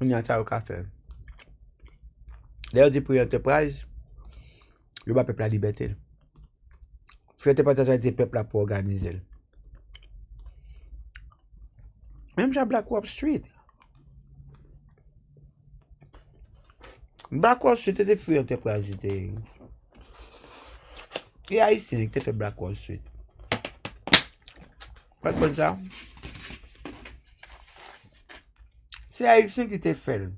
On y a ça au café. D'ailleurs, dit pour l'entreprise, il va peuple la liberté. Free enterprise, ça veut dire peuple pour organiser. Même j'ai Black Wall Street. Black Wall Street était free enterprise. Et haïtien qui fait Black Wall Street. Pas de bon ça. C'est haïtien qui te fait.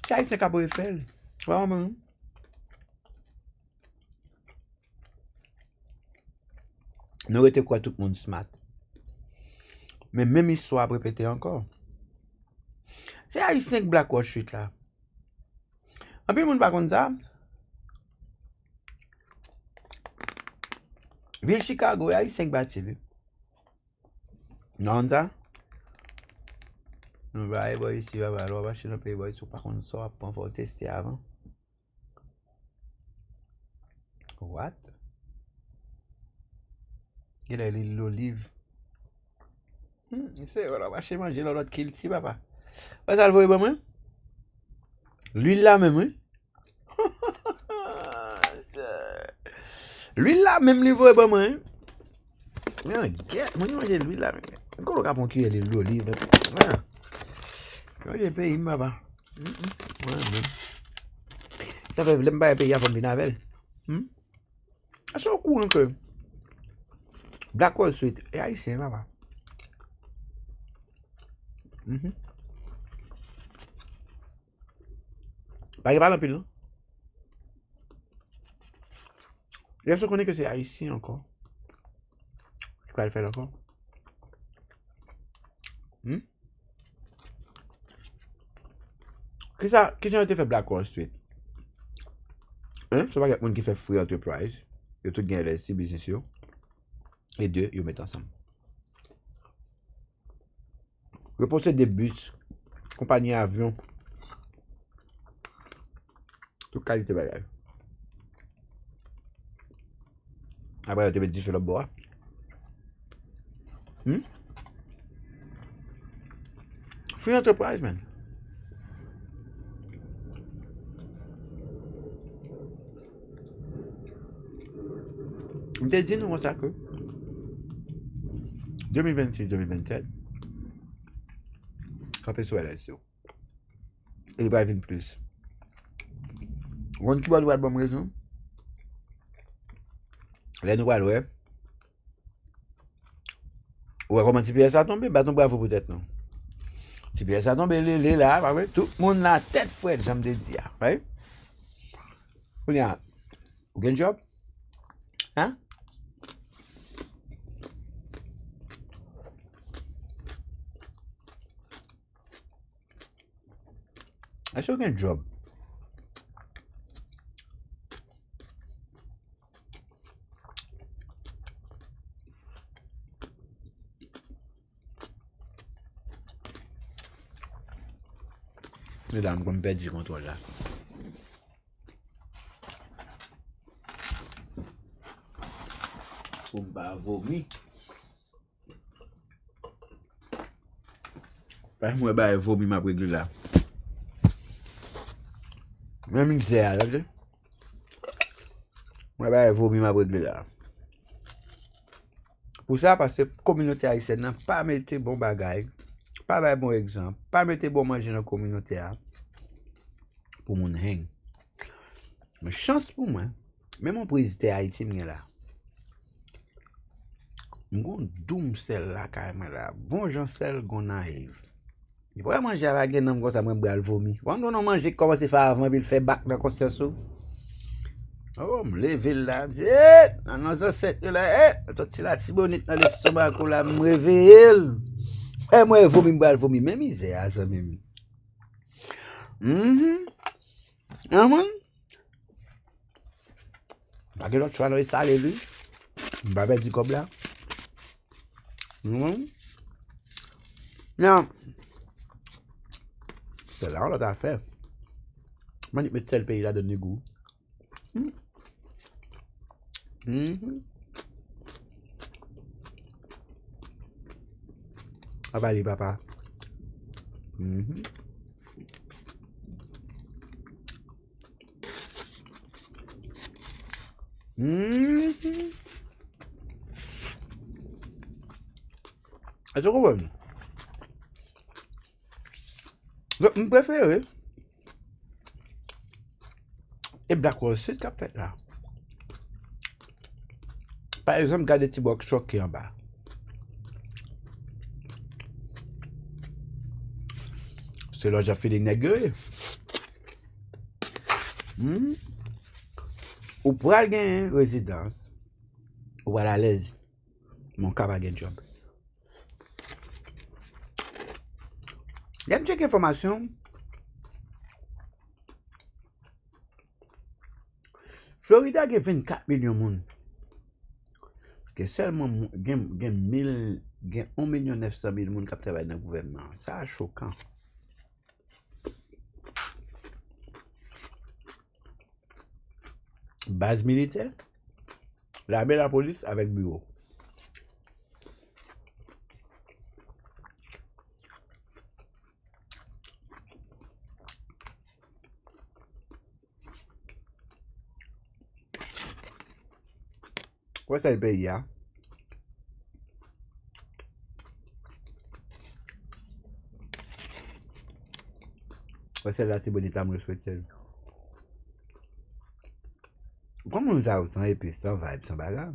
C'est haïtien qui a pu faire. Vraiment. Nous étions quoi tout le monde smart. Mais même histoire répétée encore. C'est haïtien qui Black Wall Street là. Un peu de monde pas comme ça. Ville Chicago, il y a 5 bâtiments. Non, ça? Nous allons ici, on va chez nos pays, par contre, ça, on va tester avant. What? Il a l'olive. C'est, on va chez manger l'autre kill ici, papa. Vous ça le voyez, moi? L'huile là même, oui? L'huile là, même niveau est pas moi. Moi, je mange l'huile là. Quand on a pour cuire l'olive. J'ai payé, papa. Ça fait même pas payer avant de venir avec. C'est cool que Black Wall Street et haïtien, papa. Pas de parler pile. Il y a ceux qui connaissent que c'est haïtien encore. Tu peux le faire encore. Qui ça a été fait Black Wall Street? C'est pas quelqu'un qui fait free enterprise. Ils tout gagnent les 6 business. Et deux, ils mettent ensemble. Ils possèdent des bus, compagnie avion. Toute qualité bagage. Après, tu vas dire sur le bois. Free enterprise, man. Je te dis, nous, ça que 2026-2027, quand sur l'élection. Et il va y avoir plus. On qui va avoir de bonnes raisons. Là, nous allons, ouais. Ouais, comment tu pièces à tomber? Bah, ton bravo peut-être, non. Tu pièces à tomber, les là, ouais. Tout le monde la tête fouette, j'aime te dire, ouais. On y a, vous avez un job? Hein? Est-ce que vous avez un job? Là, on perd du contrôle là. Pour pas vomir. Parce que moi, bah, vomir ma règle là. Même si c'est là, tu sais. Moi, bah, vomir ma règle là. Pour ça, parce que la communauté haïtienne n'a pas mettre bon bagage, pas bon exemple, pas mettre bon manger dans la communauté pour mon hang. Mais chance pour moi, même mon président Haïti est là. Mon doum sel là carrément là, bon gens sel gon naïve. Il pourrait manger avec un homme comme ça, moi bral vomi. Quand on mange comment c'est fait avant, il fait bac dans le concert. Oh, me lever là, me dit, non, ça c'est là, toi tu la tibonite dans l'estomac là, me réveille. Et moi vomi bral vomi, même misère ça même. Pas que l'autre choix le salé lui. M'ba dit comme là. Non. C'est là on l'a fait. Mani met sel pays là donne goût. Ah bah les papa. Est-ce que vous comprenez? Je préfère et Black Wall Street qu'a fait là. Par exemple, regardez des petits box choqués en bas. C'est là que j'ai fait des nègres. Ou pour aller en résidence, ou à l'aise, mon cas va gagner job. Il y a une petite information. Florida a 24 millions de monde. Que seulement 1 million 900 000 monde qui travaillent dans le gouvernement. Ça c'est choquant. Base militaire, l'armée, la police avec bureau. Ouais, c'est le pays, hein. Ouais, celle-là, c'est bon état, me respecter. Comment nous avons sans épices, sans vibe, sans bagarre?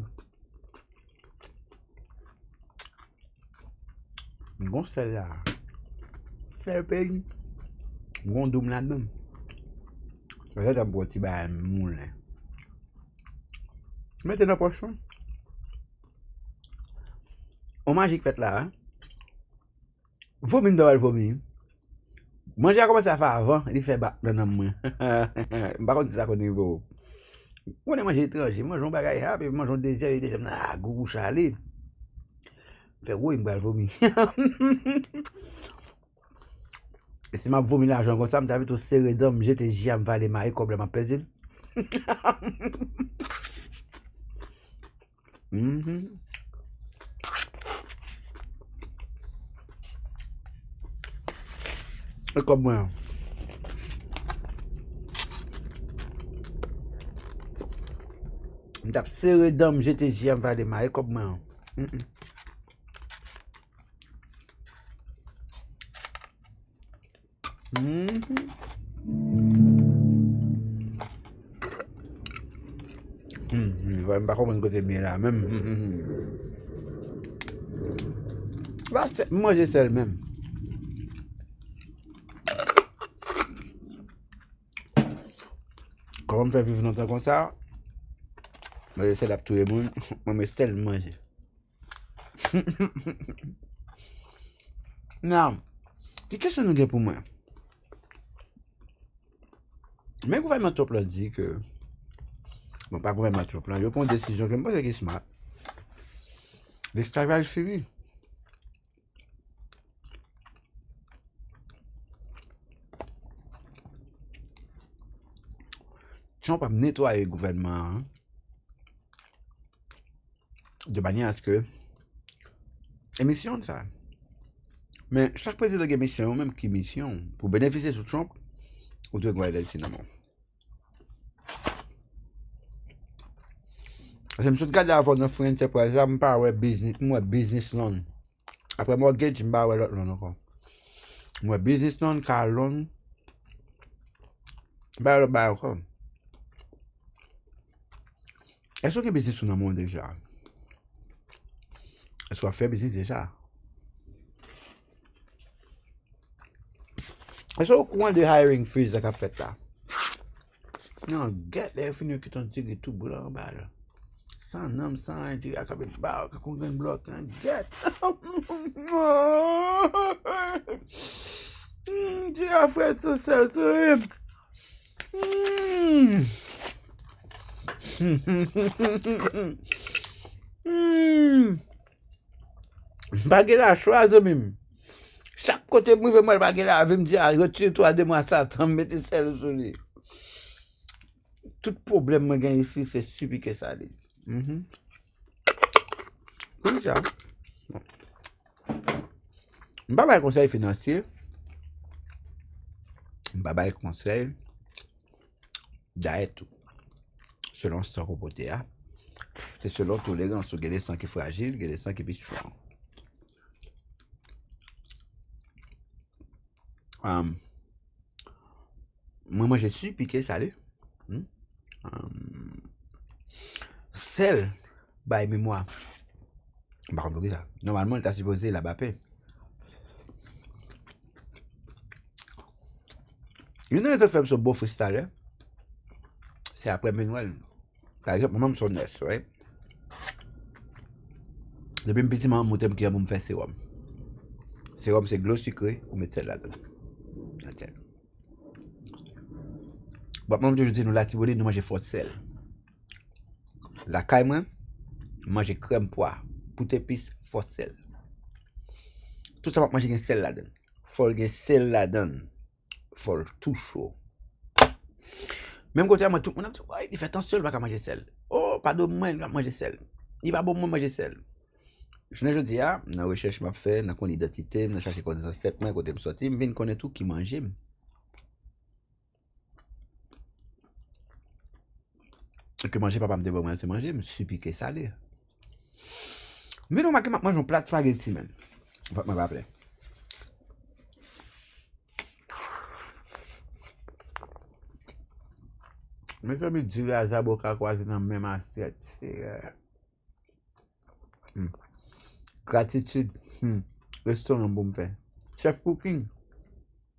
Bon, celle-là. C'est le pays. Bon, doum là-dedans. Peut-être un petit bain moulin. Mettez dans la poche. On magique fait là, hein? Vomi m'doit vomi. Manger a commencé à faire avant, il fait battre dans moi. Par contre, c'est ça qu'on est beau. On est mangé étranger, mangeons bagaille, puis mangeons désert, ah, goût chalé. Fait oui, m'doit vomi. Et si m'a vomi l'argent comme ça, m'avait tout serré d'homme, j'étais jamais valé ma complètement pesé. Et comme moi. M'tap serré d'homme, j'étais jamais valé ma comme moi. Je vais pas comprendre côté bien là, même. Manger seul même. Comment on fait vivre longtemps comme ça? Moi, j'essaie d'appeler tout le monde. Moi, je seul manger. Non. Qu'est-ce que nous avons pour moi? Mais le gouvernement top là dit que. Bon, pas le gouvernement top là. Il prend une décision que moi, c'est smart. L'esclavage fini. Si on peut nettoyer le gouvernement hein, de manière à ce que. Émission de ça. Mais chaque président a une mission, même qui mission, pour bénéficier de Trump, ou de quoi il est le cinéma. Parce que je me suis regardé avant de faire une entreprise, je me parle de business loan. Après mortgage, je me parle de l'autre loan encore. Moi, business loan, car loan, je me parle de encore. Est-ce que business loan dans le monde déjà? Est-ce qu'on fait business déjà? Est-ce qu'on courant de hiring freeze qu'a fait là? Non, get les finir qui t'ont tiré tout blanc en bas là. Sans nom, sans un tiré à cabine bar, qu'on gagne bloc, get. Tu as fait ça, ça, ça. Bagay la choix même. Chaque côté moi moi bagay la veut me dire retire-toi de moi Satan, mettez celle sur lui. Tout problème moi gagne ici c'est super que ça dit. Comme ça. M'pa ba conseil financier. M'pa ba conseil d'être selon ce qu'on c'est selon tous les gens, il y a des sangs qui sont fragiles, il y a des sangs qui sont strong. Moi, je suis piqué salé. Celle, bah, mémoire. Bah, ça. Normalement, il est supposé la bapper. Il y en a qui fait ce beau freestyle. C'est après Noël. Par exemple, moi, je suis neuf, ouais. Depuis un petit moment, je vais me faire sérum. Sérum, c'est glos sucré, ou mettre celle là-dedans. Bon, moi, je dis, nous, la tibonite, nous mangeons fort sel. La caille, moi, manger crème poire, pour épices, fort sel. Tout ça, manger un sel là-dedans. Faut le sel là-dedans. Faut tout chaud. Même côté, moi, tout le monde dit, il fait attention, il va manger sel. Oh, pas de moi, il va manger sel. Il va bon manger sel. Je ne dis pas, dans la recherche que je fais, dans mon identité, dans chercher des ancêtres, quand je sorti, je viens connaître tout qui mange. Que manger, papa me dit, moi, c'est manger, je suis piqué salé. Mais non, je mange un plat de spaghetti, man. Faut que je me rappelle. Mais ça me dit la zaboka croisé dans la même assiette. C'est gratitude. Restaurant pour me faire. Chef cooking.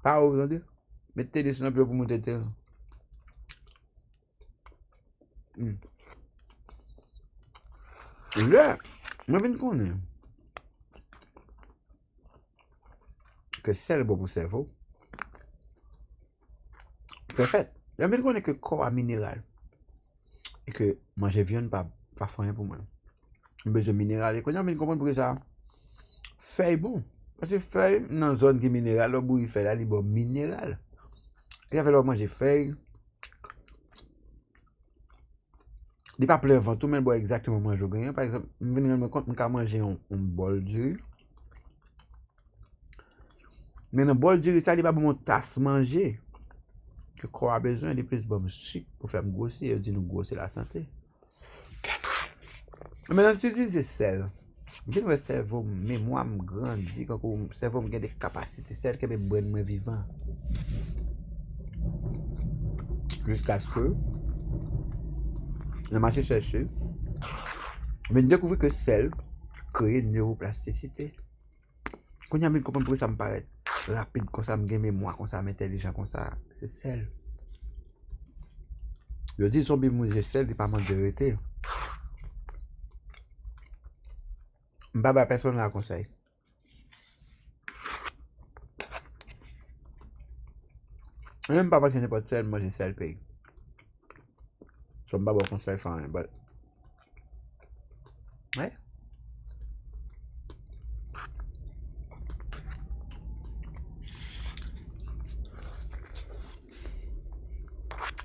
Pas vous entendez? Mettez des snaps pour monter terrain. Là, je viens de connaître que c'est bon pour le cerveau. Fait. Je viens de connaître que le corps a minéral. Et que manger viande pas rien pour moi. J'ai besoin de minéral. Et quand je viens de comprendre pour ça, feuille bon. Parce que feuille, dans une zone qui est minérale, le bout il fait là, il est bon minéral. Et après, manger feuille. Il n'est pas plein avant tout, mais bon, exactement moi je gagne. Par exemple, je viens de me compte que je manger un bol de riz. Mais dans le bol de riz, ça, il n'est pas bon tasse manger. Le corps a besoin de plus de sucre pour faire me grossir. Et dit nous grossir la santé. Maintenant, si tu dis c'est sel. Le cerveau, mémoire me grandit, quand le cerveau me gagne des capacités, celles qui est bonne, moi vivant. Jusqu'à ce que, le marché cherché, mais découvrir que celle crée une neuroplasticité. Quand il y a mis comprendre pourquoi ça me paraît rapide, quand ça me gagne mémoire, quand ça m'intelligent, comme ça, c'est celle. Je dis, son bimouge celle, il n'est pas mal de vérité. Je ne vais pas personne à conseil. Même pas parce que je n'ai pas de sel, moi j'ai sel pays. Je ne vais pas conseil faire rien, but. Ouais.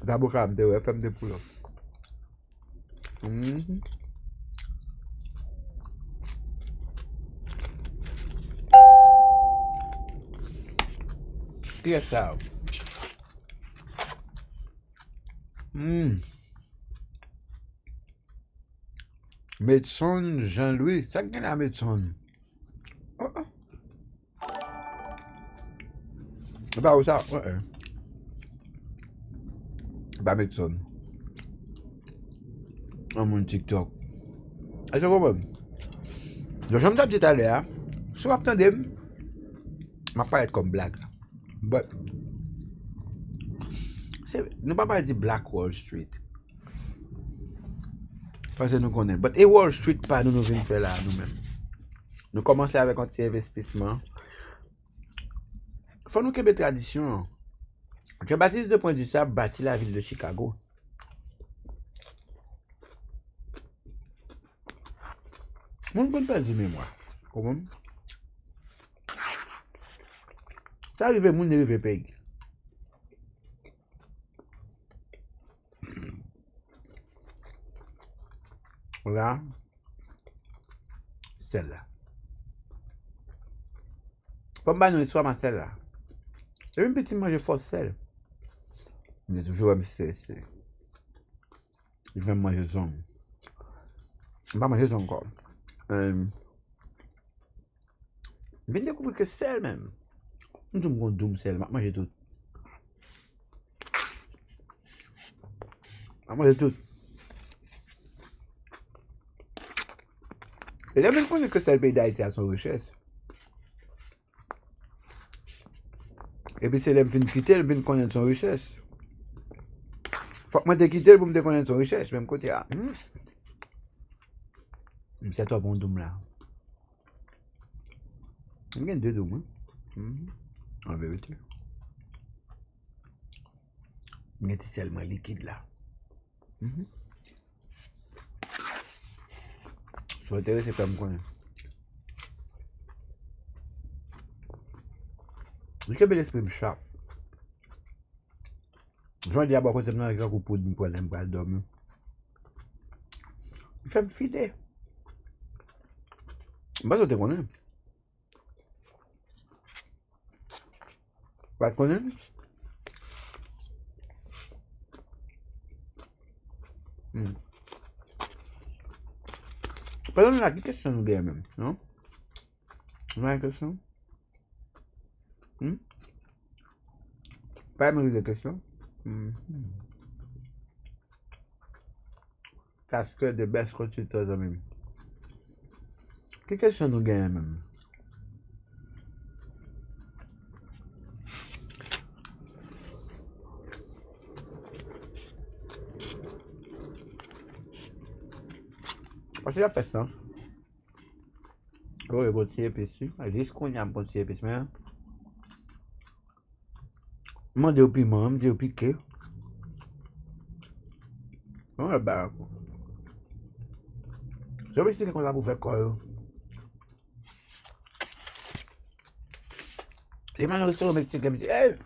D'abord, quand je vais faire des poules. Qui est ça? Médecin Jean-Louis, ça qui est la médecin. Pas où ça? Ouais. Pas médecin. On mon TikTok. Est-ce que vous comprenez? Donc, comme je dit tout à l'heure, si vous attendez, je ne vais pas être comme blague. But, nous ne pouvons pas dire Black Wall Street. Parce que nous connaissons. Mais Wall Street, pas nous venons faire là nous-mêmes. Nous commençons avec un petit investissement. Il faut nous qu'il y ait des traditions. Jean-Baptiste de Pointe-du-Sable bâtit la ville de Chicago. Mon ne peut pas dire mémoire. Comment? Ça arrive, mon ne arrive pas. Là, celle-là. Faut pas nous histoire ma celle-là. C'est une petite manger force celle. Mais toujours c'est. Il va manger son. Il va manger son corps. Je viens de découvrir que celle même. Nous sommes doum celle, je manger tout. Je manger tout. Et là, même quand que c'est le pays d'Haïti a son richesse. Et puis c'est l'homme qui quitte, il vient connaître son richesse. Faut que moi te quitte pour me connaître son richesse, même côté. C'est toi bon doum là. Il y a deux doum, en vérité. Il y a tellement liquide là. Je suis intéressé par me connaître. Je vais l'esprit me chape. Je vais dire à quoi c'est un grand coup de problème pour dormir. Il fait me filer. Bah, ça te connaît. Pas te connaître? Pendant la question nous gagne même, non? On a une question? Pas même de question? Parce que the best consultants même. Quelle question nous gagne même? Parce que ça fait sens. Oui, bon, c'est épices. Juste qu'on y a un bon épices, mais. Moi, je piment, je piqué. On est bas. Je vais essayer qu'on a pour faire quoi. Et maintenant, je suis au Mexique, hey,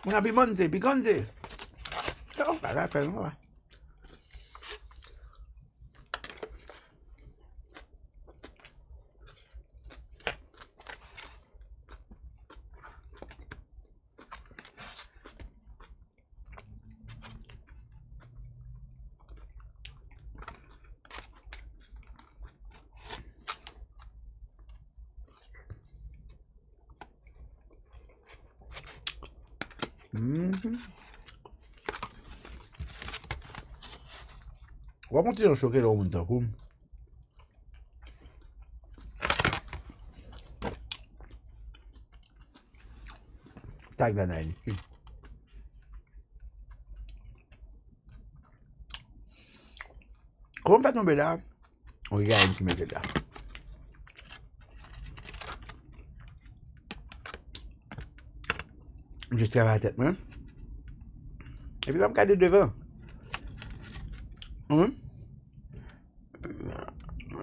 on a pimante, picante. Oh, bah, là, fait, on va. On va continuer à choquer le monde, d'accord? Tag la naine. Comment on fait tomber là? On regarde qui met là. Je travaille la tête, moi. Et puis, je vais me garder devant.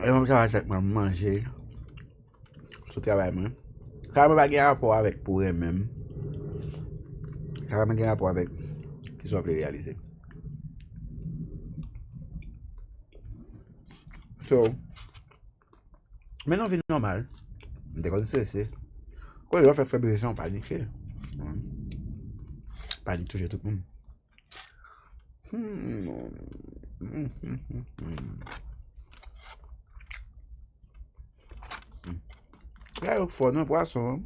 Et on travaille la tête, moi, manger. Ce travail, moi. Ça n'a pas rapport avec pour eux-mêmes. Ça n'a pas rapport avec ce qu'ils ont réalisé. So, maintenant, c'est normal. Dès qu'on sait, c'est. Quand ils ont fait faiblesse, on panique. Panique toujours tout le monde. Là, il faut un poisson.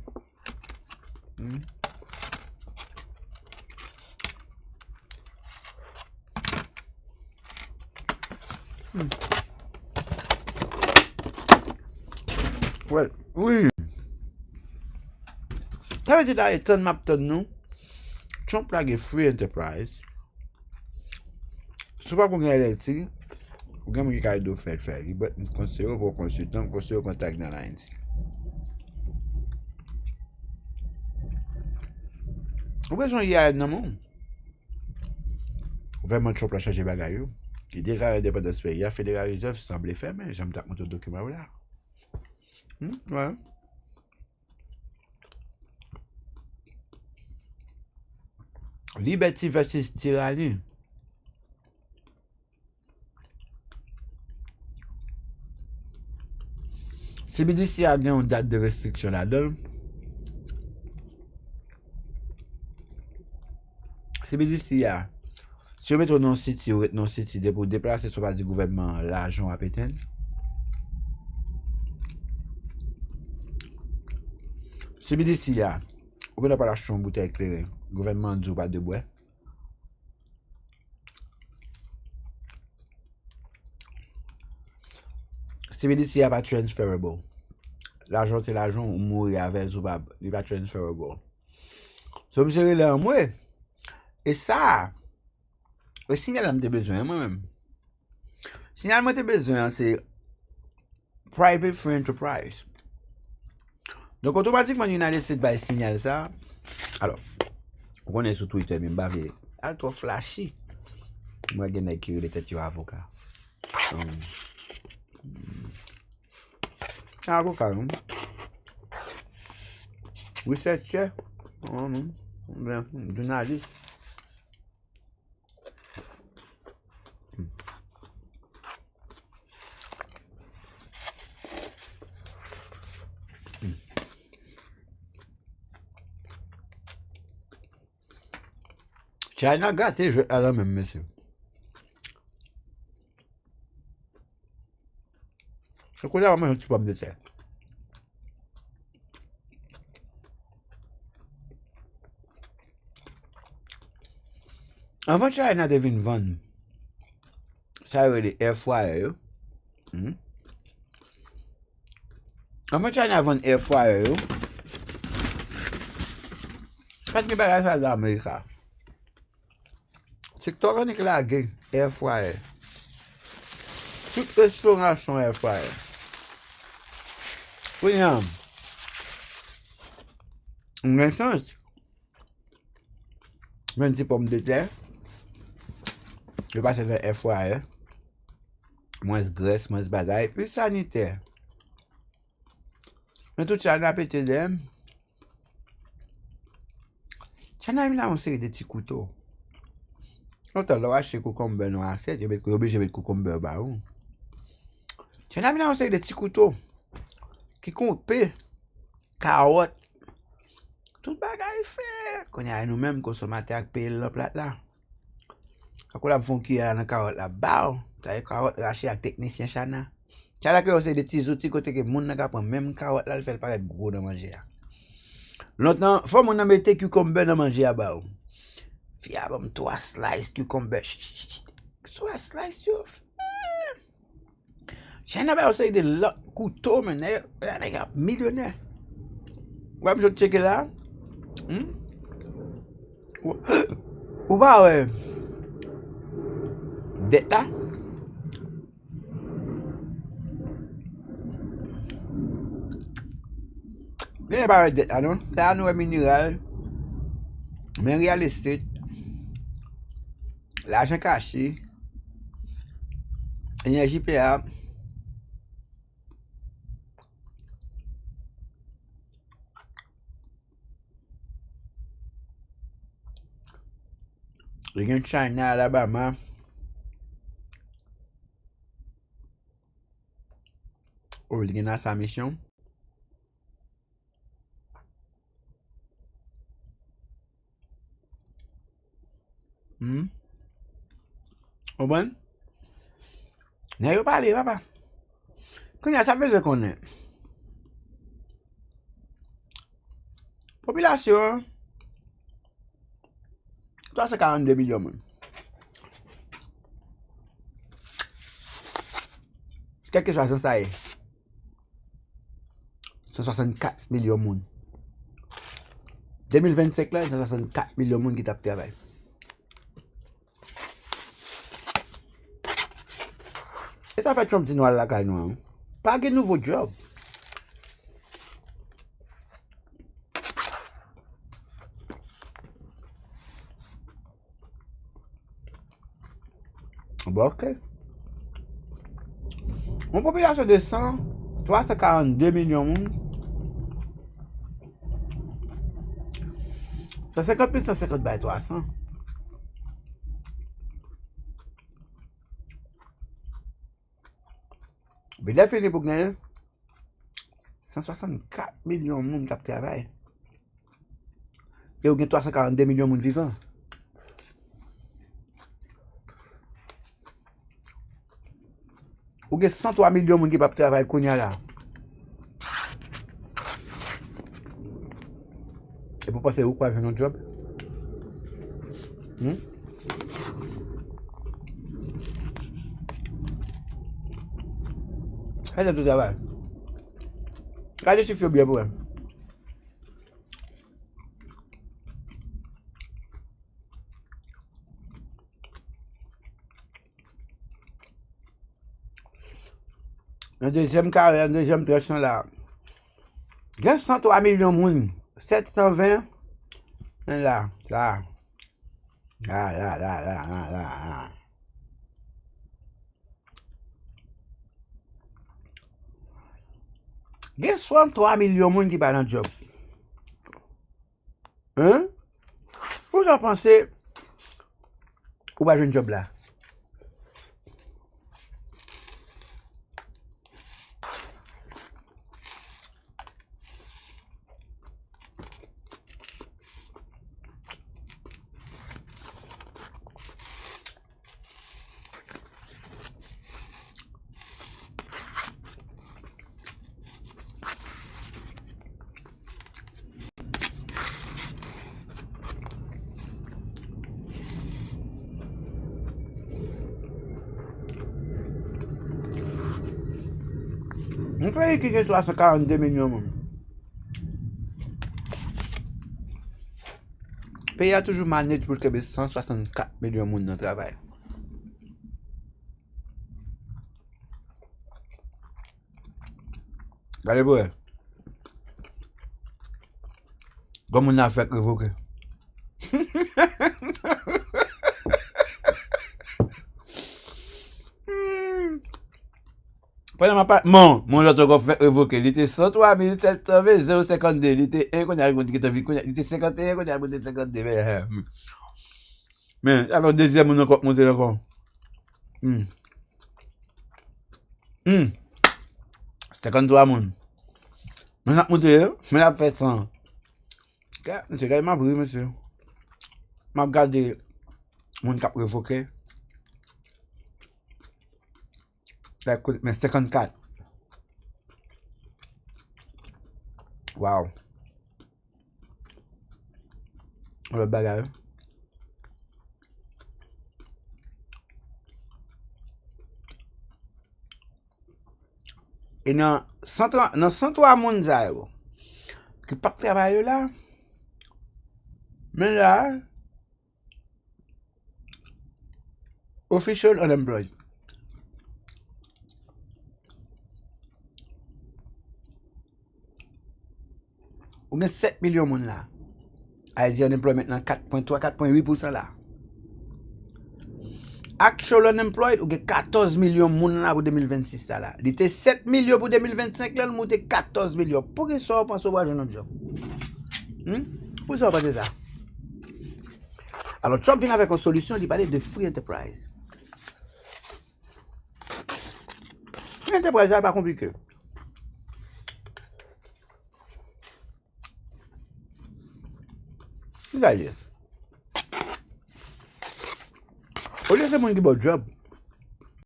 Ouais, oui. Ça veut dire que là, map nous. Trump a free enterprise. Si pas qu'on a électrique, ou bien qu'on a de faire, il va nous conseiller pour consultant, conseiller contact dans la ligne. Ou besoin y a non mon. Vraiment Trump a changé bagaille. Il déclare l'indépendance pays, il a fait des réserves, semble faire, mais j'aime ta montre document là. Ouais. Liberty versus tyrannie. Si BDC a une date de restriction là-dedans, si BDC a, si on met non city ou non city pour déplacer sur base du gouvernement l'argent à pétain, si BDC a, on peut pas l'acheter une bouteille éclairée, le gouvernement ne dit pas de bois. Si BDC a pas transferable, l'argent c'est l'argent, on mourir avec ou pas, il pas transferable. So, monsieur là, moi, et ça, le signal que j'ai besoin moi-même. Le signal que j'ai besoin, c'est private free enterprise. Donc, automatiquement, United States va signaler ça. Alors, on est sur Twitter, mais bavé. Ah, toi, flashy. Moi, je vais écrire les têtes avocat. Avocat, non? Researcher. Journaliste. China gâté, je alors même, monsieur. Se kou la waman yon ti pom de te. Anvan China devin van, sa yon de air fryer yo. Anvan China van air fryer yo, pat ni bagay sa da Amerika. TikTok an ek lage air fryer. Tout restaurant son air fryer. Pou yon, mwen sens, mwen ti pom de te, yo pase de air fryer, moins gres, moins bagay, pi sanitaire. Men tout China pete dem, China yon la on seri de ti koutou. Notan lo wache kukumber nou aset, yo oblige met kukumber ba ou. China yon la on seri de ti koutou, ki koupe, karot, tout bagay fe. Konye a nou menm konsomate ak pe l plat la. Kakou la mfon ki an karot la ba ou, sa yon karot rache ak teknisyen China. China ke yon seri de ti zouti kote ke moun nan kapon menm karot la l fel paret gros nan manje ya. Notan, fò moun nan mette kukumber nan manje ya ba ou. Fia bam 3 slice cucumber. 3 slice yo. China ba yo say de lot couteau men. They got millionaire. Wap jot cheke la? Ou ba we? Det la? Dene ba we det la non? La nou e mineral. Men real estate. L'argent caché, énergie PA, il y a China, Alabama, ou il y a sa mission. Ou bon? N'a yo parlé, papa. Quand y a ça besoin qu'on est. Population, 342 millions. Quel que soit ça, 164 millions de monde. 2025 là, 164 millions de monde qui tapent travail. Et ça fait Trump ti noir la caille noire. Pas de nouveau job. Bon, ok. Une population de 342 millions de monde. 150 plus 150 by 300. Mais là, fini pour gagner 164 millions de monde qui travaillent. Et vous avez 342 millions de monde vivants. Vous avez 103 millions de monde qui ne travaillent pas là. Et pour passer où pour faire un job? Faites tout travail. Regardez si je fais bien pour eux. Un deuxième carré, un deuxième traction là. Il y a 103 millions de monde. 720. Là. Là. Il y a 63 millions de monde qui parlent dans le job. Hein? Vous en pensez? Ou pas un job là? Un pays qui a 342 millions de monde. Le pays a toujours managé pour qu'il y ait 164 millions de monde dans le travail. Regardez-vous. Comme on a fait révoquer. Mon autre qu'on fait révoquer, il était 103 720 052, il était 1 qu'on a dit il était 51 qu'on a dit 52. Mais alors deuxième on a monté encore. 53 moun. Mais on a monté, mais on a fait 100. Monsieur, quand m'a pris, monsieur. M'a regardé mon cap révoqué. Mais 54. Wow. Le bagage. Et dans 103 moun zay qui pas travailler là. Mais là, official unemployed. On a 7 millions de moun là. Haïti unemployment dans 4.3, 4.8% là. Actual unemployed, on a 14 millions de moun là pour 2026 là. Il était 7 millions pour 2025 là, on monte 14 millions. Pourquoi ça pas sauver un autre job? Pourquoi ça pas ça? Alors Trump vient avec une solution, il parlait de free enterprise. Free enterprise, c'est pas compliqué. Vous allez. Au lieu de faire un job,